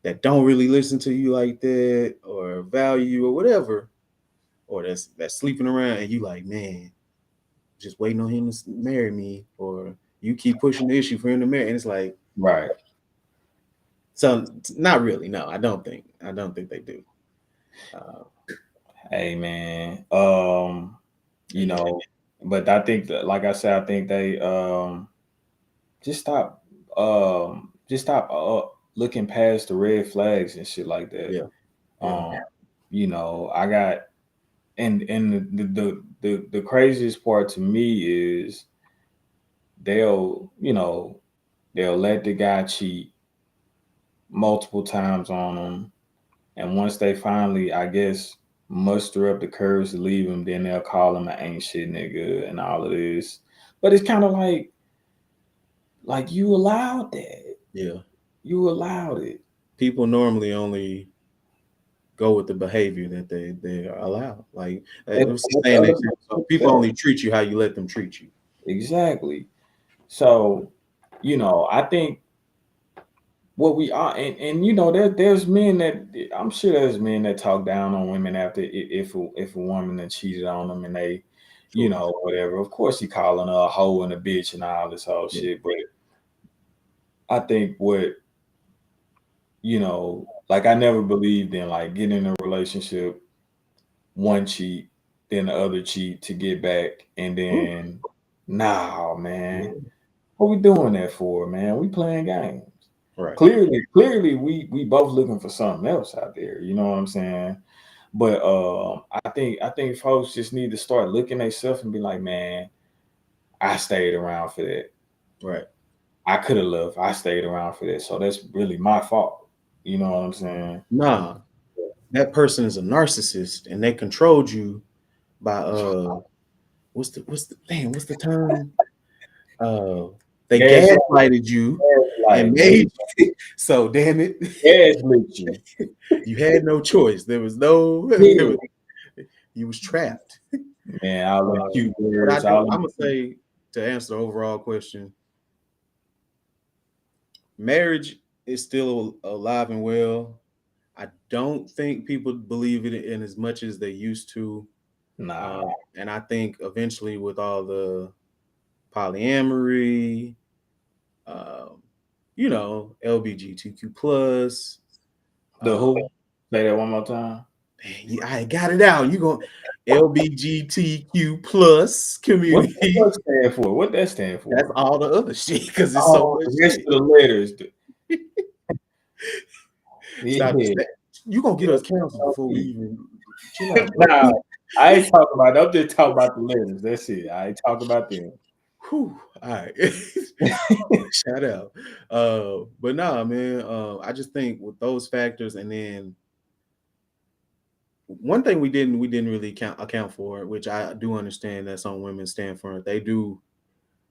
S1: that don't really listen to you like that or value you or whatever, or that's sleeping around and you like, man, just waiting on him to marry me, or you keep pushing the issue for him to marry. And it's like,
S2: Right.
S1: so not really. No, I don't think. I don't think they do. Uh,
S2: Hey man. You
S1: yeah,
S2: know, but I think that, like I said, I think they just stop just stop looking past the red flags and shit like that.
S1: yeah, yeah,
S2: Um, you know, I got and the craziest part to me is they'll, you know, they'll let the guy cheat multiple times on them, and once they finally, I guess, muster up the courage to leave him, then they'll call him an ain't shit nigga and all of this. But it's kind of like you allowed that.
S1: yeah.
S2: You allowed it.
S1: People normally only go with the behavior that they are allowed. Like it
S2: With
S1: was saying
S2: other
S1: that so
S2: people's
S1: people
S2: self.
S1: only treat you how you let them treat you.
S2: Exactly. So, you know, I think what we are, and you know, there's men that, I'm sure there's men that talk down on women after, if a woman that cheated on them and they, you
S1: Sure.
S2: know, whatever. Of course, he calling her a hoe and a bitch and all this whole
S1: Yeah.
S2: shit. But I think what, you know, like I never believed in like getting in a relationship, one cheat, then the other cheat to get back, and
S1: Ooh,
S2: then nah, man,
S1: yeah.
S2: what we doing that for, man? We playing games.
S1: Right.
S2: Clearly, we both looking for something else out there. You know what I'm saying? But I think folks just need to start looking at themselves and be like, man, I stayed around for that.
S1: Right.
S2: I could have left. I stayed around for that. So that's really my fault. You know what I'm saying?
S1: Nah, that person is a narcissist and they controlled you by what's the term? Uh they
S2: Gas,
S1: gaslighted you and
S2: like
S1: made so damn it.
S2: gas lit you.
S1: You had no choice. There was no
S2: Yeah.
S1: you was trapped.
S2: Man, all them
S1: Uh,
S2: cute
S1: but
S2: words, all
S1: I'm
S2: them.
S1: gonna say, to answer the overall question, marriage is still alive and well. I don't think people believe it in as much as they used to.
S2: Nah,
S1: And I think eventually, with all the polyamory, um, LBGTQ plus,
S2: the
S1: uh,
S2: who? Say that one more time.
S1: I got it out. You going LBGTQ plus
S2: What
S1: community.
S2: that stand for? What that stand
S1: That's
S2: for?
S1: all the other shit because it's so
S2: Oh,
S1: much
S2: the rest
S1: shit.
S2: of the letters.
S1: Stop.
S2: Yeah.
S1: You gonna get us canceled before we even chill out, bro.
S2: Nah, I ain't talking about. I'm just talking about the letters. That's it. I ain't talking about them.
S1: Whew. All right. Shout out. But nah, man. I just think with those factors, and then one thing we didn't really account for, which I do understand that some women stand for. They do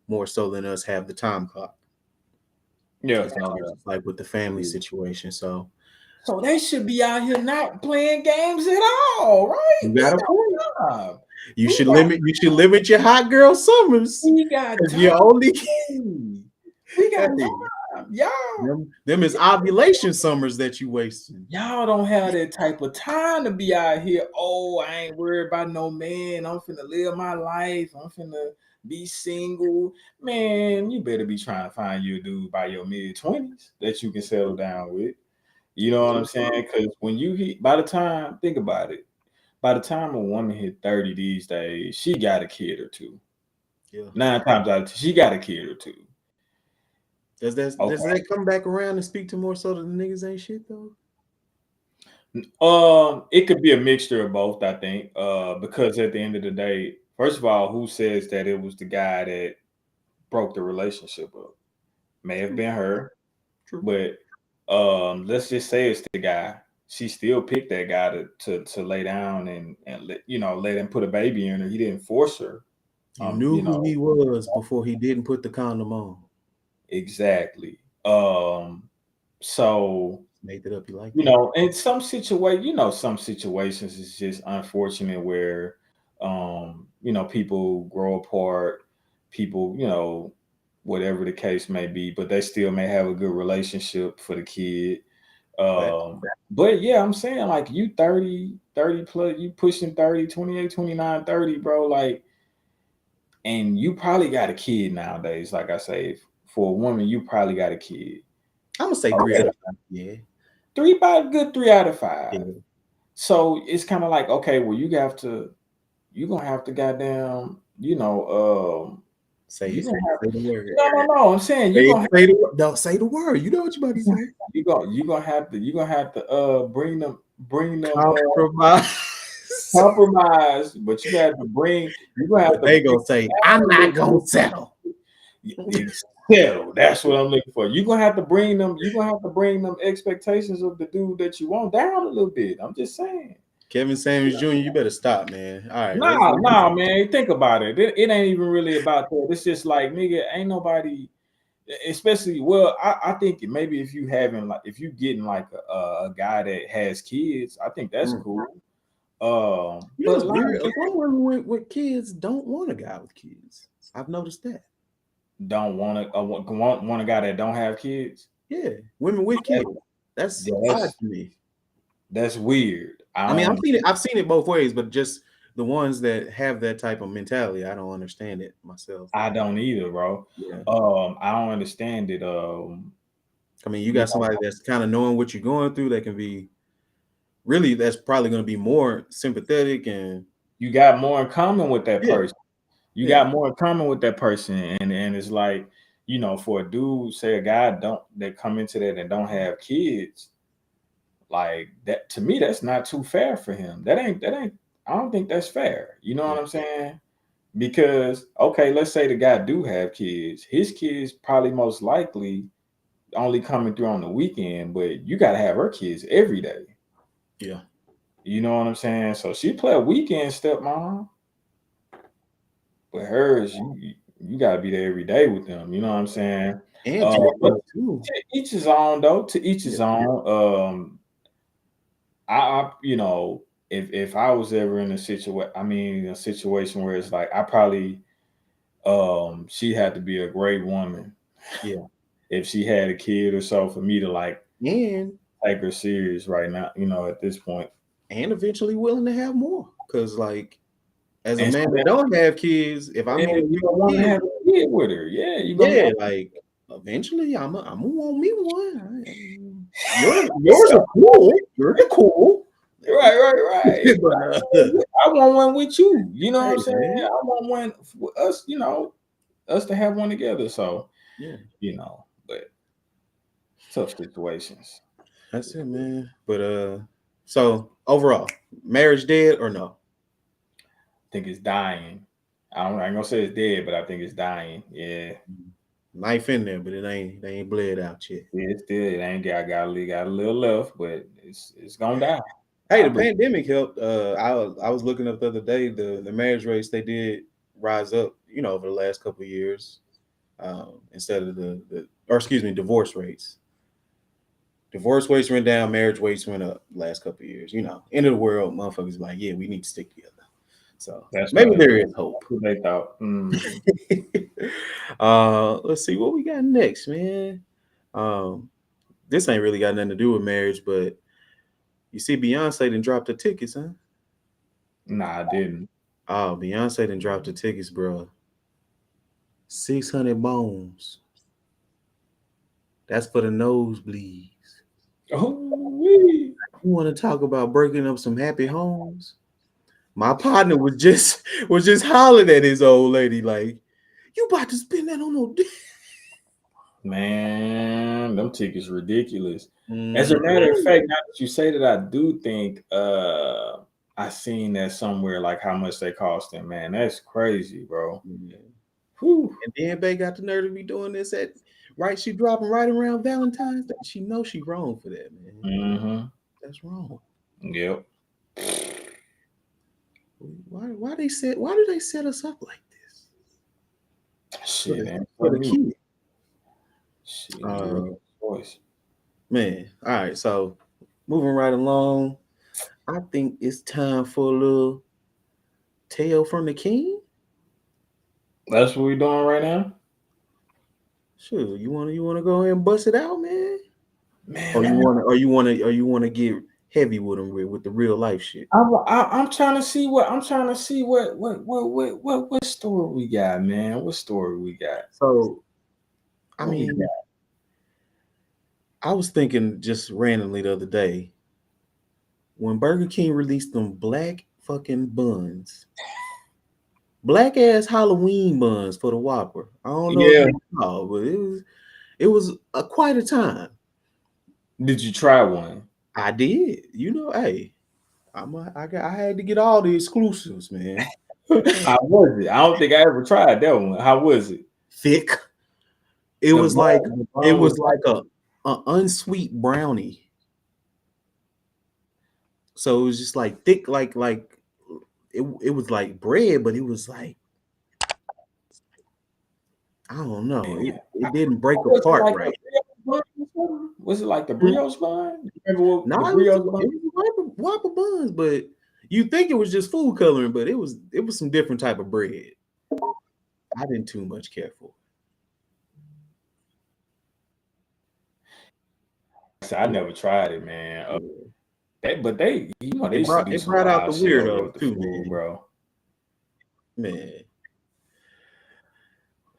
S1: more so than us have the time clock,
S2: Yeah,
S1: as
S2: no
S1: far as
S2: doubt.
S1: like with the family situation. So
S2: So they should be out here not playing games at all, right?
S1: you
S2: We
S1: got a point.
S2: got time.
S1: You
S2: We
S1: should
S2: got
S1: limit your hot girl summers
S2: we got
S1: because
S2: time.
S1: you only
S2: We got
S1: hey,
S2: time.
S1: them is ovulation summers that you wasting.
S2: Y'all don't have that type of time to be out here. Oh, I ain't worried about no man. I'm finna live my life. I'm finna be single. Man, you better be trying to find you a dude by your mid-20s that you can settle down with. You know what I'm saying? Because when you hit, by the time, think about it, by the time a woman hit 30 these days, she got a kid or two.
S1: Yeah.
S2: 9 times out of 10, she got a kid or two.
S1: Does
S2: Okay.
S1: that come back around and speak to more so that the niggas ain't shit though?
S2: It could be a mixture of both, I think. Because at the end of the day, first of all, who says that it was the guy that broke the relationship up? May have
S1: True,
S2: been her,
S1: true.
S2: but let's just say it's the guy. She still picked that guy to lay down and let him put a baby in her. He didn't force her.
S1: You knew
S2: You
S1: who
S2: know
S1: he was before he didn't put the condom on.
S2: exactly. So
S1: Made it up. You like that?
S2: in some situations it's just unfortunate where people grow apart, people, whatever the case may be, but they still may have a good relationship for the kid.
S1: Fact.
S2: But yeah, I'm saying like you 30 plus, you pushing 30, 28, 29, 30, bro, like, and you probably got a kid nowadays. Like I say, for a woman, you probably got a kid.
S1: I'm gonna say 3 out of 5. Yeah.
S2: About a good 3 out of 5.
S1: Yeah.
S2: So it's kind of like, okay, well, you're gonna have to goddamn,
S1: Say
S2: you
S1: say
S2: gonna have
S1: say the word.
S2: no. I'm saying
S1: Say, say the don't say the word. You know what you about to say.
S2: you gonna have to bring them
S1: Compromise.
S2: compromise, but you gonna have
S1: But
S2: to
S1: they
S2: bring
S1: gonna say, I'm not gonna settle.
S2: it's settle. That's what I'm looking for. You're gonna have to bring them. You're gonna have to bring them expectations of the dude that you want down a little bit. I'm just saying.
S1: Kevin Samuels Jr., you better stop, man. All right, let's
S2: Nah, man. Think about it. It ain't even really about that. It's just like, nigga, ain't nobody. Especially, well, I think maybe if you having like if you getting like a guy that has kids, I think that's cool.
S1: You know,
S2: But
S1: it's
S2: like,
S1: weird. Some women with kids don't want a guy with kids. I've noticed that.
S2: don't want a guy that don't have kids.
S1: Yeah, women with kids. That's
S2: Yeah,
S1: odd to me.
S2: that's weird. I
S1: I mean,
S2: don't.
S1: I've seen it both ways, but just the ones that have that type of mentality, I don't understand it myself.
S2: I don't either, bro.
S1: Yeah.
S2: I don't understand it.
S1: I mean, you
S2: You
S1: got
S2: know,
S1: somebody that's kind of knowing what you're going through that can be really that's probably going to be more sympathetic and
S2: you got more in common with that
S1: yeah,
S2: person. You
S1: yeah,
S2: got more in common with that person, and it's like, for a dude, say a guy don't that come into that and don't have kids, like that to me, that's not too fair for him. That ain't. I don't think that's fair. You know
S1: yeah,
S2: what I'm saying? Because okay, let's say the guy do have kids. His kids probably most likely only coming through on the weekend, but you got to have her kids every day.
S1: yeah.
S2: You know what I'm saying? So she play a weekend stepmom, but hers, you got to be there every day with them. You know what I'm saying?
S1: And take
S2: But
S1: care too.
S2: to each his own, though. To each
S1: Yeah,
S2: his own. If I was ever in a situation where it's like I probably she had to be a great woman
S1: yeah.
S2: if she had a kid or so for me to like
S1: And
S2: take her serious right now. At this point.
S1: eventually willing to have more. Cause like as a
S2: And
S1: man that don't have kids, if I'm
S2: yeah,
S1: married
S2: you
S1: to
S2: gonna
S1: a
S2: want to
S1: kid,
S2: have a kid with her. Yeah, you gonna
S1: yeah,
S2: want.
S1: like eventually I'm gonna want me one. Yours are cool. Yours are cool.
S2: Right.
S1: But
S2: I want one with you. You know what
S1: hey
S2: I'm saying?
S1: man,
S2: I want one for us. Us to have one together. So
S1: yeah,
S2: but tough situations.
S1: that's it, man. But so overall, marriage dead or no?
S2: I think it's dying. I ain't gonna say it's dead, but I think it's dying. Yeah.
S1: Life in there, but they ain't bled out yet.
S2: Yeah, it's still it ain't got a little left, but it's gonna die.
S1: Hey,
S2: I
S1: the
S2: believe.
S1: pandemic helped. I was looking up the other day the marriage rates they did rise up, over the last couple of years. Instead of divorce rates. Divorce rates went down, marriage rates went up the last couple of years. End of the world, motherfuckers like, yeah, we need to stick together. So
S2: That's
S1: maybe
S2: what
S1: there is hope.
S2: they thought.
S1: Let's see what we got next, man. Um, this ain't really got nothing to do with marriage, but you see, Beyonce didn't drop the tickets, huh?
S2: Nah, I didn't.
S1: Oh, Beyonce didn't drop the tickets, bro. 600 bones. That's for the nosebleeds.
S2: Oh,
S1: You want to talk about breaking up some happy homes? My partner was just hollering at his old lady like, "You about to spend that on no dick?"
S2: man, them tickets ridiculous. As a
S1: Mm,
S2: matter of fact, now that you say that, I do think I seen that somewhere like how much they costing. Man, that's crazy, bro.
S1: yeah.
S2: Whew.
S1: And then Bay got the nerve to be doing this at right. She dropping right around Valentine's Day. She knows she wrong for that, man.
S2: Mm-hmm.
S1: That's wrong.
S2: Yep.
S1: Why do they set us up like this for
S2: Shit,
S1: the
S2: man.
S1: for
S2: For
S1: the
S2: me,
S1: kid?
S2: shit,
S1: Uh,
S2: girl, voice.
S1: man. All right, so moving right along, I think it's time for a little tale from the king.
S2: That's what we doing right now,
S1: Sure, you wanna go ahead and bust it out, man?
S2: man.
S1: Or you wanna get heavy with them with the real life shit.
S2: I'm trying to see what story we got, man. What story we got?
S1: So, I
S2: What we
S1: mean, I was thinking just randomly the other day when Burger King released them black fucking buns, black ass Halloween buns for the Whopper. I don't know if
S2: Yeah.
S1: you saw, but it was quite a time.
S2: Did you try one?
S1: I did, hey, I had to get all the exclusives, man.
S2: How was it? I don't think I ever tried that one. How was it?
S1: Thick. It
S2: The
S1: was like
S2: bun, the
S1: it
S2: bun was
S1: was like a unsweet brownie. So it was just like thick, like it was like bread, but it was like I don't know.
S2: like,
S1: It didn't break
S2: was it
S1: apart
S2: like the
S1: right.
S2: brioche bun or something? Was it like the
S1: Mm.
S2: brioche bun? You remember what
S1: No,
S2: the
S1: it was
S2: brioche bun?
S1: it was Whopper buns, but you think it was just food coloring, but it was some different type of bread. I didn't too much care for.
S2: So I never tried it, man.
S1: Yeah.
S2: They
S1: It
S2: used to
S1: brought
S2: do
S1: it
S2: some
S1: brought out
S2: wild
S1: the
S2: shit over there
S1: weirdos
S2: with the
S1: too,
S2: food,
S1: man.
S2: bro.
S1: Man,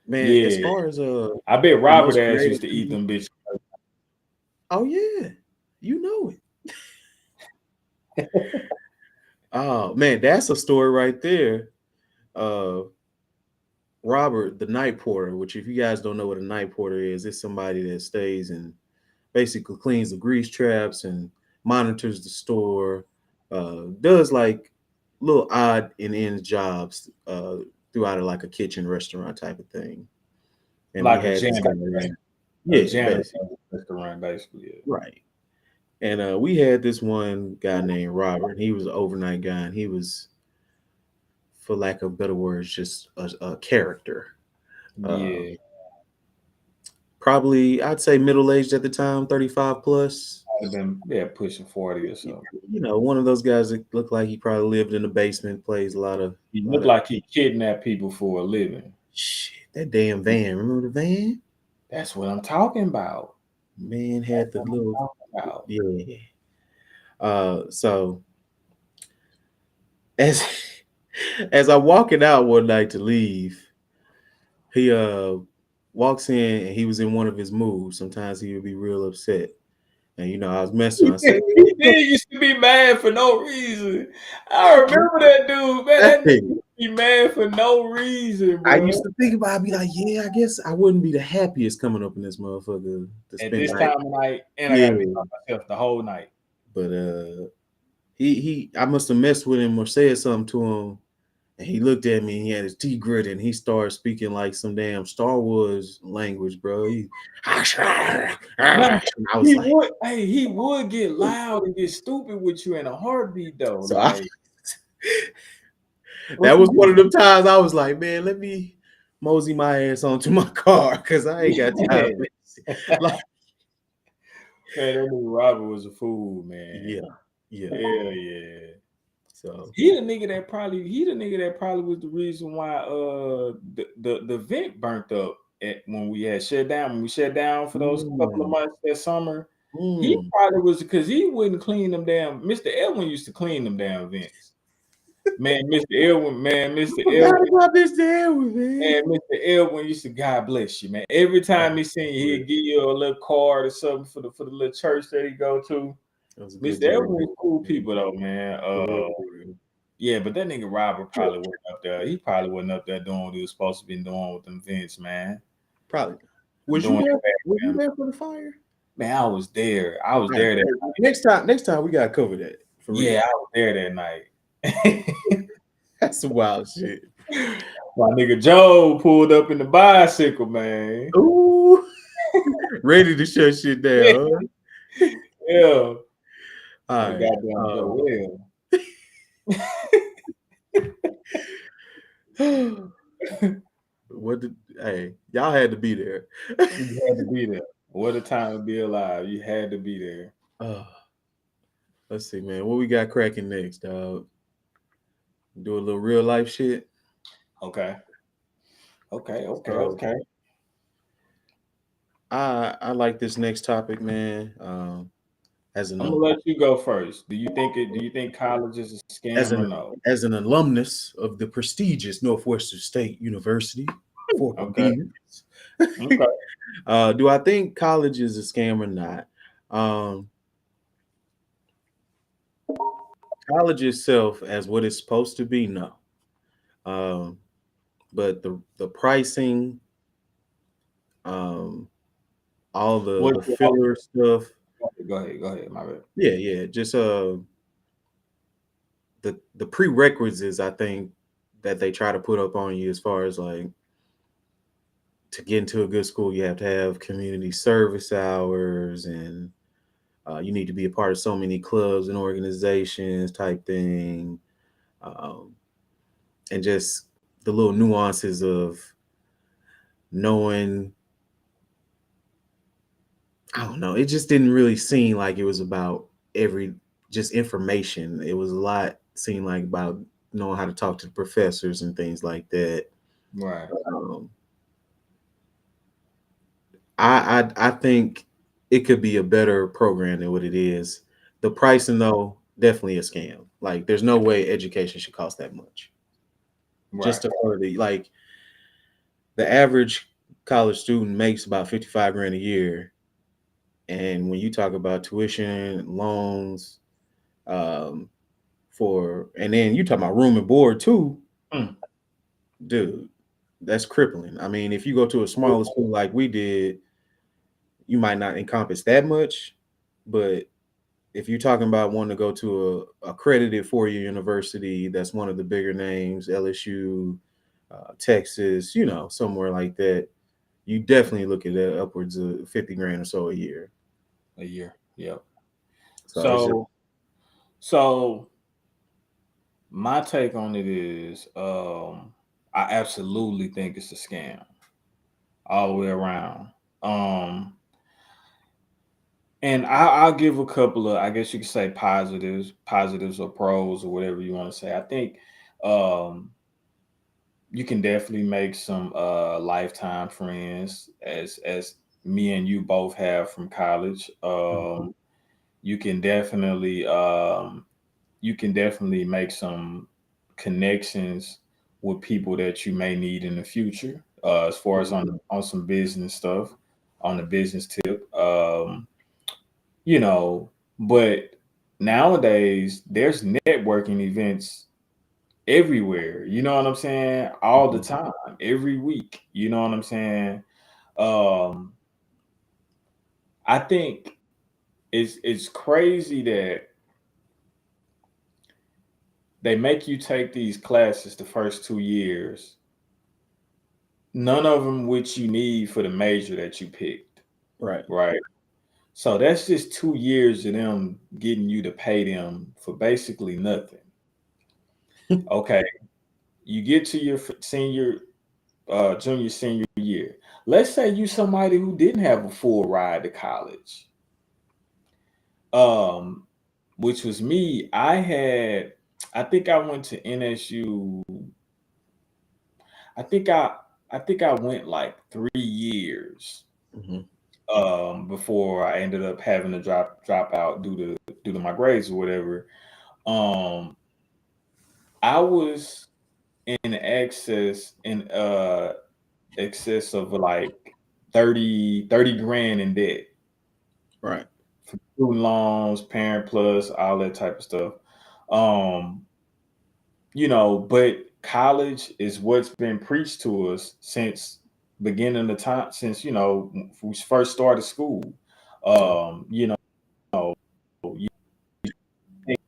S1: man. As
S2: Yeah,
S1: far as
S2: I bet
S1: the
S2: Robert
S1: most
S2: ass
S1: creative
S2: used to eat
S1: people,
S2: them bitches.
S1: oh yeah, you know it. Oh man, that's a story right there. Uh, Robert, the night porter. Which, if you guys don't know what a night porter is, it's somebody that stays and basically cleans the grease traps and monitors the store. Does like little odd and end jobs throughout like a kitchen restaurant type of thing. And we
S2: Like a
S1: had this
S2: janitor,
S1: guy named,
S2: a
S1: yeah,
S2: janitor
S1: basically,
S2: restaurant, basically.
S1: right. And we had this one guy named Robert. And he was an overnight guy, and he was, for lack of better words, just a character. Uh,
S2: Yeah,
S1: Probably, I'd say middle aged at the time, 35 plus.
S2: I've been pushing 40 or something.
S1: One of those guys that looked like he probably lived in the basement, plays
S2: He
S1: lot
S2: looked
S1: of
S2: like he kidnapped people for a living.
S1: shit. That damn van. Remember the van?
S2: That's what I'm talking about.
S1: Man
S2: That's
S1: had the
S2: what
S1: little,
S2: I'm talking about.
S1: yeah. So as as I'm walking out one night to leave, he walks in and he was in one of his moods. Sometimes he would be real upset. And I was messing. I said,
S2: He did used to be mad for no reason. I remember that dude, man. That nigga
S1: hey,
S2: used to be mad for no reason,
S1: I
S2: bro.
S1: used to think about it, I'd be like, yeah, I guess I wouldn't be the happiest coming up in this motherfucker to
S2: At
S1: spend
S2: this
S1: the night.
S2: time of night, and I
S1: Yeah.
S2: gotta be by myself the whole night.
S1: But I must have messed with him or said something to him, and he looked at me and he had his teeth gritted and he started speaking like some damn Star Wars language, bro.
S2: No,
S1: I was like,
S2: he would get loud and get stupid with you in a heartbeat though.
S1: so I,
S2: Like, what
S1: that
S2: you
S1: was one of
S2: do?
S1: them times I was like, man, let me mosey my ass onto my car because I ain't got time
S2: Yeah.
S1: for this. Like,
S2: Man, that nigga Robert was a fool, man.
S1: yeah, yeah.
S2: Hell yeah.
S1: So
S2: He the nigga that probably was the reason why the vent burnt up when we had shut down. When we shut down for those couple of
S1: mm,
S2: months that summer. He
S1: mm.
S2: probably was because he wouldn't clean them damn. Mr. Edwin used to clean them damn vents. Mr.
S1: Forgot
S2: Edwin,
S1: about this damn man.
S2: man, Mr. Edwin used to God bless you, man. Every time he seen you, he'd give you a little card or something for the little church that he go to.
S1: That was a good
S2: Mr.
S1: dude.
S2: Edwin is cool
S1: Man.
S2: people though, man.
S1: For real, for real.
S2: Yeah, but that nigga Robert probably wasn't up there. He probably wasn't up there doing what he was supposed to be doing with them vents, man.
S1: Probably. Was you
S2: Doing
S1: there?
S2: it back
S1: Was you
S2: then.
S1: there for the fire?
S2: Man, I was there. I was
S1: All right.
S2: there that
S1: Next time we gotta cover that for real.
S2: Yeah, I was there that night.
S1: That's some wild shit.
S2: My nigga Joe pulled up in the bicycle, man.
S1: Ooh, ready to shut shit down. Huh?
S2: Yeah.
S1: All
S2: That
S1: right.
S2: goddamn Joel.
S1: What did? Hey, y'all had to be there.
S2: You had to be there. What a time to be alive. You had to be there.
S1: uh, let's see, man. What we got cracking next, dog? Do a little real life shit.
S2: Okay.
S1: So,
S2: Okay.
S1: I like this next topic, man. as
S2: I'm
S1: an
S2: gonna let you go first. Do you think college is a
S1: as
S2: scam or
S1: an
S2: no?
S1: as an alumnus of the prestigious Northwestern State University for
S2: Okay.
S1: convenience.
S2: Okay.
S1: Do I think college is a scam or not? Um, College itself, as what it's supposed to be, no. Um, but the pricing, um, all the
S2: What's
S1: the
S2: your
S1: filler stuff,
S2: Go ahead. Go ahead. My bad.
S1: yeah, yeah, just the prerequisites I think that they try to put up on you as far as like to get into a good school, you have to have community service hours and you need to be a part of so many clubs and organizations type thing. Um, and just the little nuances of knowing, I don't know, it just didn't really seem like it was about every just information. It was a lot seemed like about knowing how to talk to the professors and things like that.
S2: Right.
S1: um, I think it could be a better program than what it is. The pricing though, definitely a scam. Like there's no way education should cost that much. Just
S2: Right.
S1: to further like the average college student makes about 55 grand a year. And when you talk about tuition, loans, um, for and then you talk about room and board too,
S2: Mm.
S1: dude, that's crippling. I mean, if you go to a smaller school like we did, you might not encompass that much, but if you're talking about wanting to go to a accredited four-year university that's one of the bigger names, LSU, Texas, somewhere like that, you definitely look at that upwards of 50 grand or so a year.
S2: A year. Yep.
S1: So it's just
S2: So so my take on it is I absolutely think it's a scam all the way around. Um and I'll give a couple of, I guess you could say, positives or pros or whatever you want to say. I think um you can definitely make some lifetime friends, as me and you both have from college. You can definitely make some connections with people that you may need in the future, as far as on some business stuff, on the business tip. You know, but nowadays there's networking events everywhere. You know what I'm saying? All the time, every week. You know what I'm saying? Um, I think it's crazy that they make you take these classes the first 2 years, none of them which you need for the major that you picked,
S1: right.
S2: right? So that's just 2 years of them getting you to pay them for basically nothing. Okay, you get to your junior senior year. Let's say you somebody who didn't have a full ride to college, um, which was me. I think I went to NSU. I think I, I think I went like 3 years
S1: Hmm.
S2: before I ended up having to drop out due to my grades or whatever. Um, I was in excess of like 30 grand in debt
S1: Right.
S2: for student loans, parent plus, all that type of stuff. Um, but college is what's been preached to us since beginning of time, since we first started school.
S1: Yeah.
S2: You you think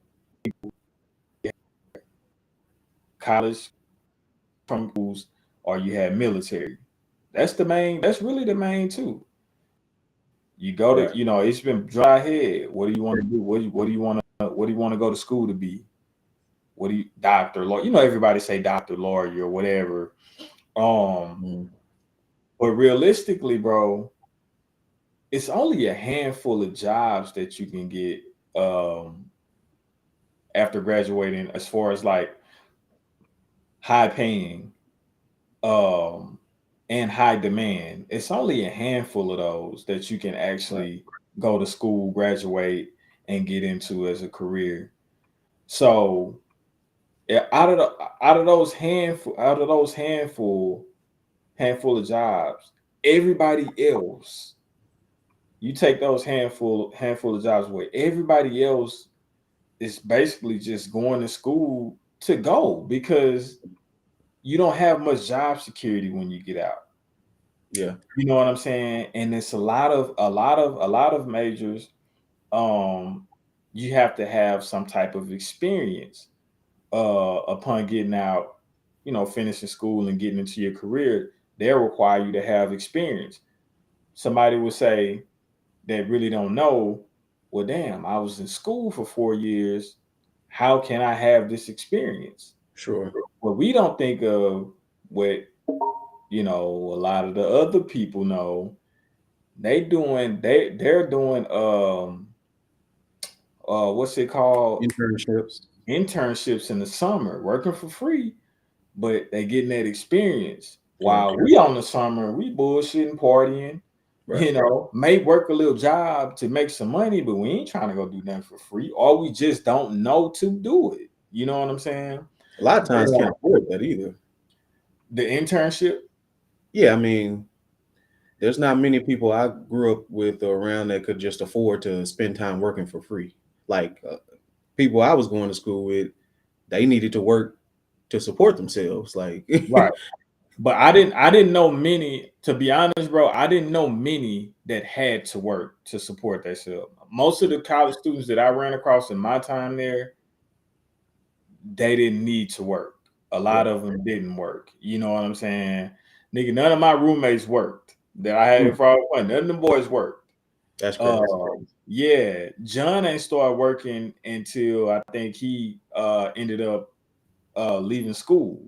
S2: college from schools, or you had military. That's really the main two. You go to,
S1: Right.
S2: it's been dry head. What do you want to do? What do you want to go to school to be? What do you doctor, lawyer? Everybody say doctor, lawyer, or whatever. Um,
S1: Mm.
S2: but realistically, bro, it's only a handful of jobs that you can get um after graduating, as far as like high paying um and high demand. It's only a handful of those that you can
S1: Right.
S2: actually go to school, graduate, and get into as a career. So yeah, out of those handful of jobs, everybody else, you take those handful of jobs away, everybody else is basically just going to school to go because you don't have much job security when you get out.
S1: Yeah.
S2: You know what I'm saying? And it's a lot of majors. Um, you have to have some type of experience upon getting out. Finishing school and getting into your career, they require you to have experience. Somebody would say that really don't know. Well, damn, I was in school for 4 years. How can I have this experience?
S1: Sure.
S2: Well, we don't think of what a lot of the other people know. They're doing what's it called,
S1: Internships.
S2: internships in the summer, working for free, but they getting that experience.
S1: Yeah.
S2: While we on the summer, we bullshitting, partying,
S1: Right.
S2: may work a little job to make some money, but we ain't trying to go do nothing for free, or we just don't know to do it. You know what I'm saying?
S1: A lot of
S2: But,
S1: times can't afford that either.
S2: the internship,
S1: Yeah, I mean, there's not many people I grew up with or around that could just afford to spend time working for free. Like people I was going to school with, they needed to work to support themselves. Like,
S2: right? But I didn't know many, to be honest, bro. I didn't know many that had to work to support themselves. Most of the college students that I ran across in my time there, they didn't need to work. A
S1: yeah,
S2: lot of them didn't work. You know what I'm saying? Nigga, none of my roommates worked that I had
S1: mm,
S2: in front of. None of them boys worked.
S1: that's
S2: Uh,
S1: crazy.
S2: yeah, John ain't started working until I think he ended up leaving school.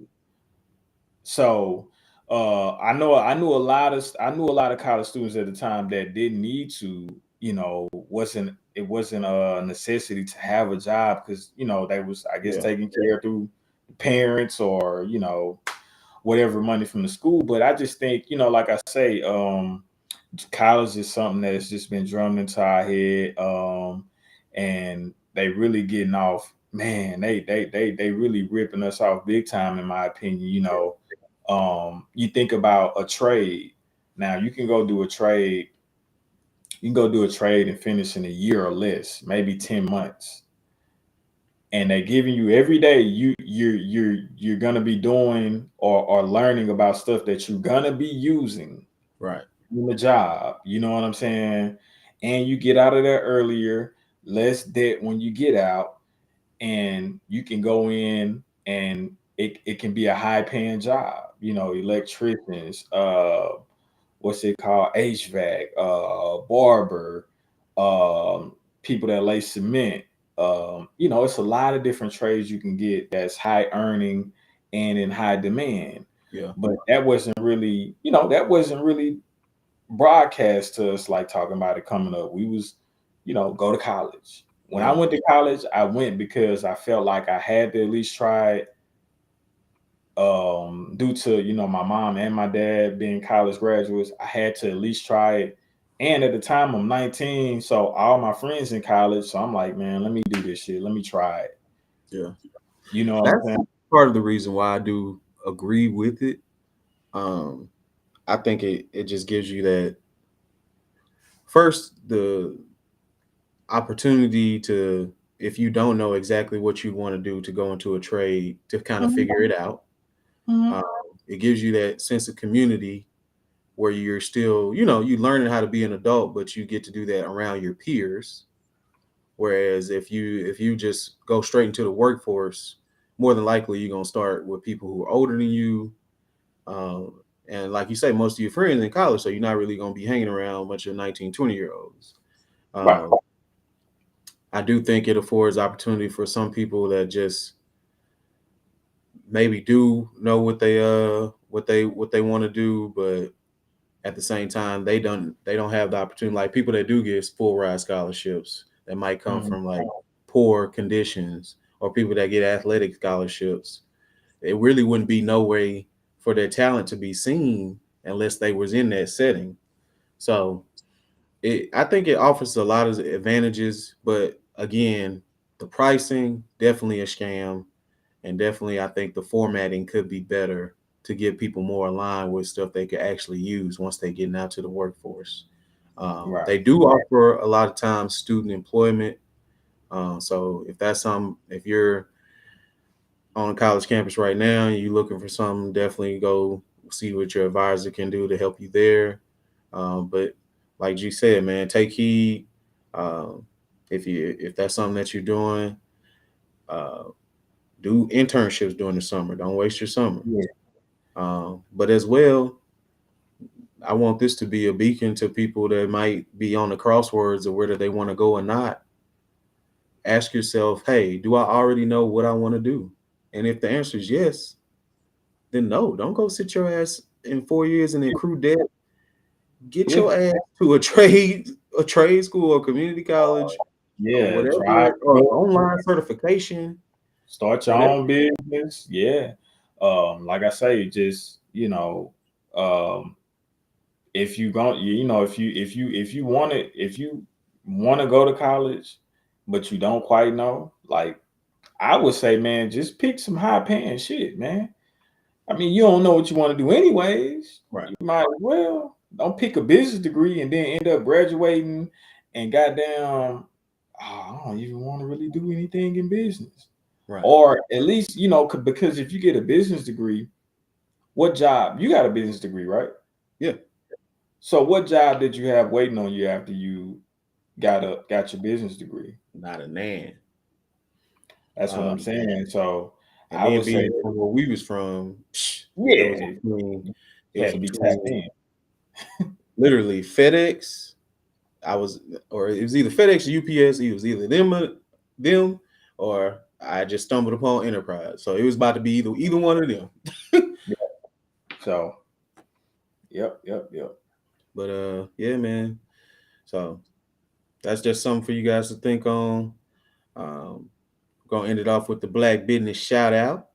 S2: So I knew a lot of college students at the time that didn't need to, wasn't a necessity to have a job because they was, I guess,
S1: Yeah,
S2: taking care through parents or whatever money from the school. But I just think, like I say, college is something that's just been drummed into our head, and they really getting off. Man, they really ripping us off big time, in my opinion. You think about a trade. Now you can go do a trade and finish in a year or less, maybe 10 months, and they're giving you every day. You're gonna be doing or learning about stuff that you're gonna be using
S1: right.
S2: in the job. You know what I'm saying? And you get out of there earlier, less debt when you get out, and you can go in and it can be a high paying job. Electricians, what's it called? HVAC, barber, people that lay cement. It's a lot of different trades you can get that's high earning and in high demand.
S1: Yeah,
S2: But that wasn't really broadcast to us, like talking about it coming up. We was, go to college. When I
S1: yeah,
S2: went to college, I went because I felt like I had to at least try it, due to my mom and my dad being college graduates. I had to at least try it. And at the time I'm 19, so all my friends in college, so I'm like, man, let me do this shit, let me try it.
S1: yeah.
S2: You know what I'm
S1: That's
S2: saying?
S1: part of the reason why I do agree with it. Um, I think it just gives you that first the opportunity to, if you don't know exactly what you want to do, to go into a trade to kind of
S2: Mhm,
S1: figure it out.
S2: mhm.
S1: Um, it gives you that sense of community where you're still, you learning how to be an adult, but you get to do that around your peers. Whereas if you just go straight into the workforce, more than likely you're gonna start with people who are older than you. Um, and like you say, most of your friends in college, so you're not really gonna be hanging around a bunch of 19, 20-year olds.
S2: Right.
S1: I do think it affords opportunity for some people that just maybe do know what they want to do, but at the same time they don't have the opportunity. Like people that do get full ride scholarships that might come
S2: Mhm.
S1: from like poor conditions, or people that get athletic scholarships, it really wouldn't be no way for their talent to be seen unless they was in that setting. So I think it offers a lot of advantages, but again, the pricing definitely a scam, and definitely I think the formatting could be better to get people more aligned with stuff they could actually use once they get out to the workforce.
S2: Right.
S1: They do offer a lot of times student employment. So if that's something, if you're on a college campus right now and you're looking for something, definitely go see what your advisor can do to help you there. But like G said, man, take heed. Um, if that's something that you're doing, uh, do internships during the summer. Don't waste your summer.
S2: Yeah.
S1: But as well, I want this to be a beacon to people that might be on the crosswords of whether they want to go or not. Ask yourself, hey, do I already know what I want to do? And if the answer is yes, then no, don't go sit your ass in 4 years and accrue debt. Get
S2: Yeah.
S1: your ass to a trade school or community college or
S2: Yeah. Drive.
S1: whatever, or online certification,
S2: Start your
S1: whatever.
S2: own business. Yeah. Like I say, just um, if you going if you want to go to college, but you don't quite know, like I would say, man, just pick some high paying shit, man. I mean, you don't know what you want to do anyways.
S1: Right,
S2: You might as well don't pick a business degree and then end up graduating and goddamn, oh, I don't even want to really do anything in business.
S1: right.
S2: Or at least, because if you get a business degree, what job? You got a business degree, right?
S1: Yeah,
S2: So what job did you have waiting on you after you got your business degree?
S1: not a nan.
S2: That's what I'm
S1: Um,
S2: saying. So
S1: and
S2: I
S1: then
S2: would say,
S1: being from where we was from, it was
S2: yeah,
S1: between
S2: you
S1: it was
S2: had to be tapped
S1: between
S2: in.
S1: literally FedEx. Or it was either FedEx or UPS. It was either them, or I just stumbled upon Enterprise. So it was about to be either one of them.
S2: Yeah. So, yep.
S1: But yeah, man. So that's just something for you guys to think on. Um, gonna end it off with the Black Business shout out.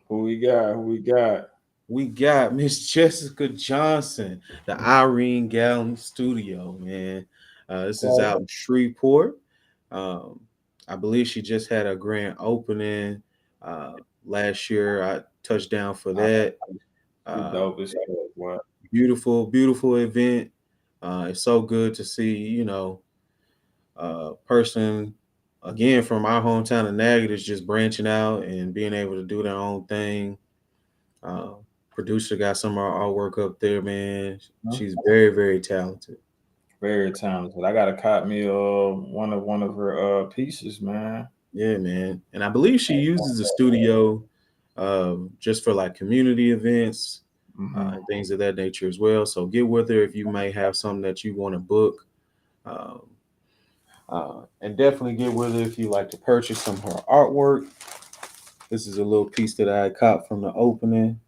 S2: Who we got? Who we got?
S1: We got Miss Jessica Johnson, the Irene Gallen Studio, man. This is
S2: Okay.
S1: out in Shreveport. Um, I believe she just had a grand opening uh, last year. I touched down for
S2: Uh,
S1: that.
S2: she
S1: Uh,
S2: dope as hell. What?
S1: beautiful, beautiful event. It's so good to see, person again from our hometown of Natchez just branching out and being able to do their own thing. Uh, producer got some of our artwork up there, man.
S2: Huh?
S1: She's very, very talented.
S2: Very talented. I gotta cop me one of her pieces, man.
S1: Yeah, man. And I believe she uses the studio just for like community events
S2: Hmm.
S1: and things of that nature as well. So get with her if you may have something that you want to book. Um, and definitely get with her if you like to purchase some of her artwork. This is a little piece that I caught from the opening.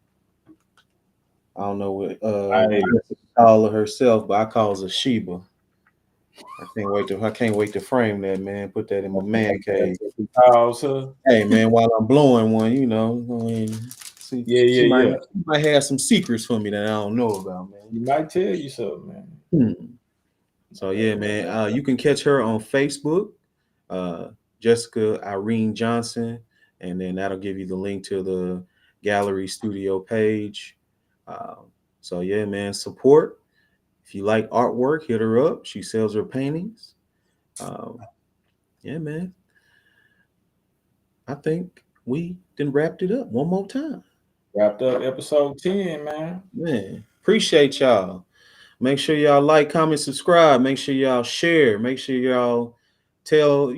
S1: I don't know what
S2: I
S1: Jessica call her herself, but I calls her Sheba. I can't wait to frame that, man. Put that in my man cave.
S2: house her.
S1: Hey man, while I'm blowing one, I mean, see,
S2: Yeah,
S1: she
S2: yeah,
S1: might
S2: yeah.
S1: she might have some secrets for me that I don't know about, man.
S2: You might tell you something, man.
S1: Hmm. So yeah, man. You can catch her on Facebook, uh, Jessica Irene Johnson, and then that'll give you the link to the gallery studio page. Um, so yeah, man, support. If you like artwork, hit her up. She sells her paintings. Um, yeah, man. I think we then wrapped it up one more time.
S2: Wrapped up episode 10, man.
S1: Man, appreciate y'all. Make sure y'all like, comment, subscribe. Make sure y'all share. Make sure y'all tell,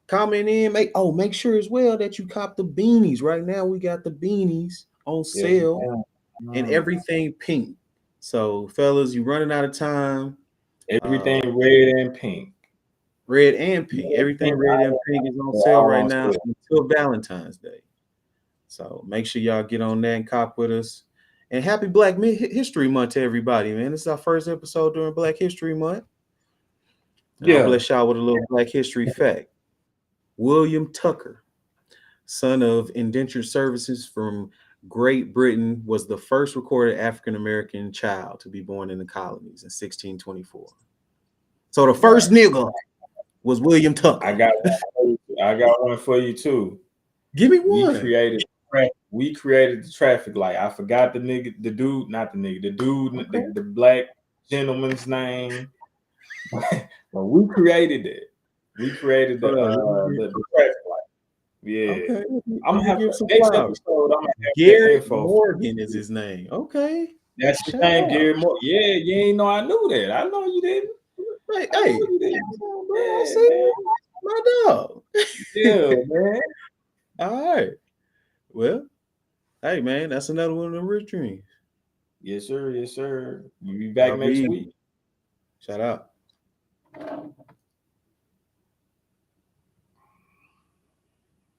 S1: comment in. Make sure as well that you cop the beanies. Right now we got the beanies on
S2: Yes,
S1: sale
S2: man.
S1: and
S2: Mm.
S1: everything pink. So fellas, you running out of time. Uh
S2: Everything red and pink.
S1: red and pink.
S2: Red,
S1: Everything
S2: pink,
S1: red and pink is on
S2: they're
S1: sale
S2: all
S1: right
S2: on
S1: now
S2: sale.
S1: until Valentine's Day. So make sure y'all get on that and cop with us. And happy History Month to everybody, man. This is our first episode during Black History Month. And I'll
S2: Yeah.
S1: bless y'all with a little Black History fact. William Tucker, son of indentured services from Great Britain, was the first recorded African American child to be born in the colonies in 1624. So the
S2: Right.
S1: first nigga was William Tucker.
S2: I got one for you too.
S1: Give me
S2: We
S1: one.
S2: created the traffic light. I forgot the nigga, the dude, not the nigga, the dude,
S1: Okay.
S2: the black gentleman's name. But we created it. We created
S1: Hold on,
S2: the traffic light. Yeah.
S1: okay,
S2: I'm
S1: let
S2: gonna
S1: me
S2: have
S1: give
S2: to
S1: some
S2: next
S1: flowers.
S2: episode. I'm gonna have that
S1: Garrett
S2: info.
S1: Morgan is his name. Okay.
S2: That's his
S1: Shout
S2: name,
S1: out.
S2: Gary Moore. Yeah, you ain't know I knew that. I know you didn't.
S1: Hey,
S2: I know
S1: hey,
S2: you didn't.
S1: bro, I
S2: Yeah,
S1: see
S2: man.
S1: my dog.
S2: Yeah, man.
S1: All right. Well, hey, man, that's another one of the rich dreams.
S2: Yes, sir. Yes, sir. We'll be
S1: Y'all
S2: back
S1: be
S2: next
S1: easy.
S2: week.
S1: Shout out.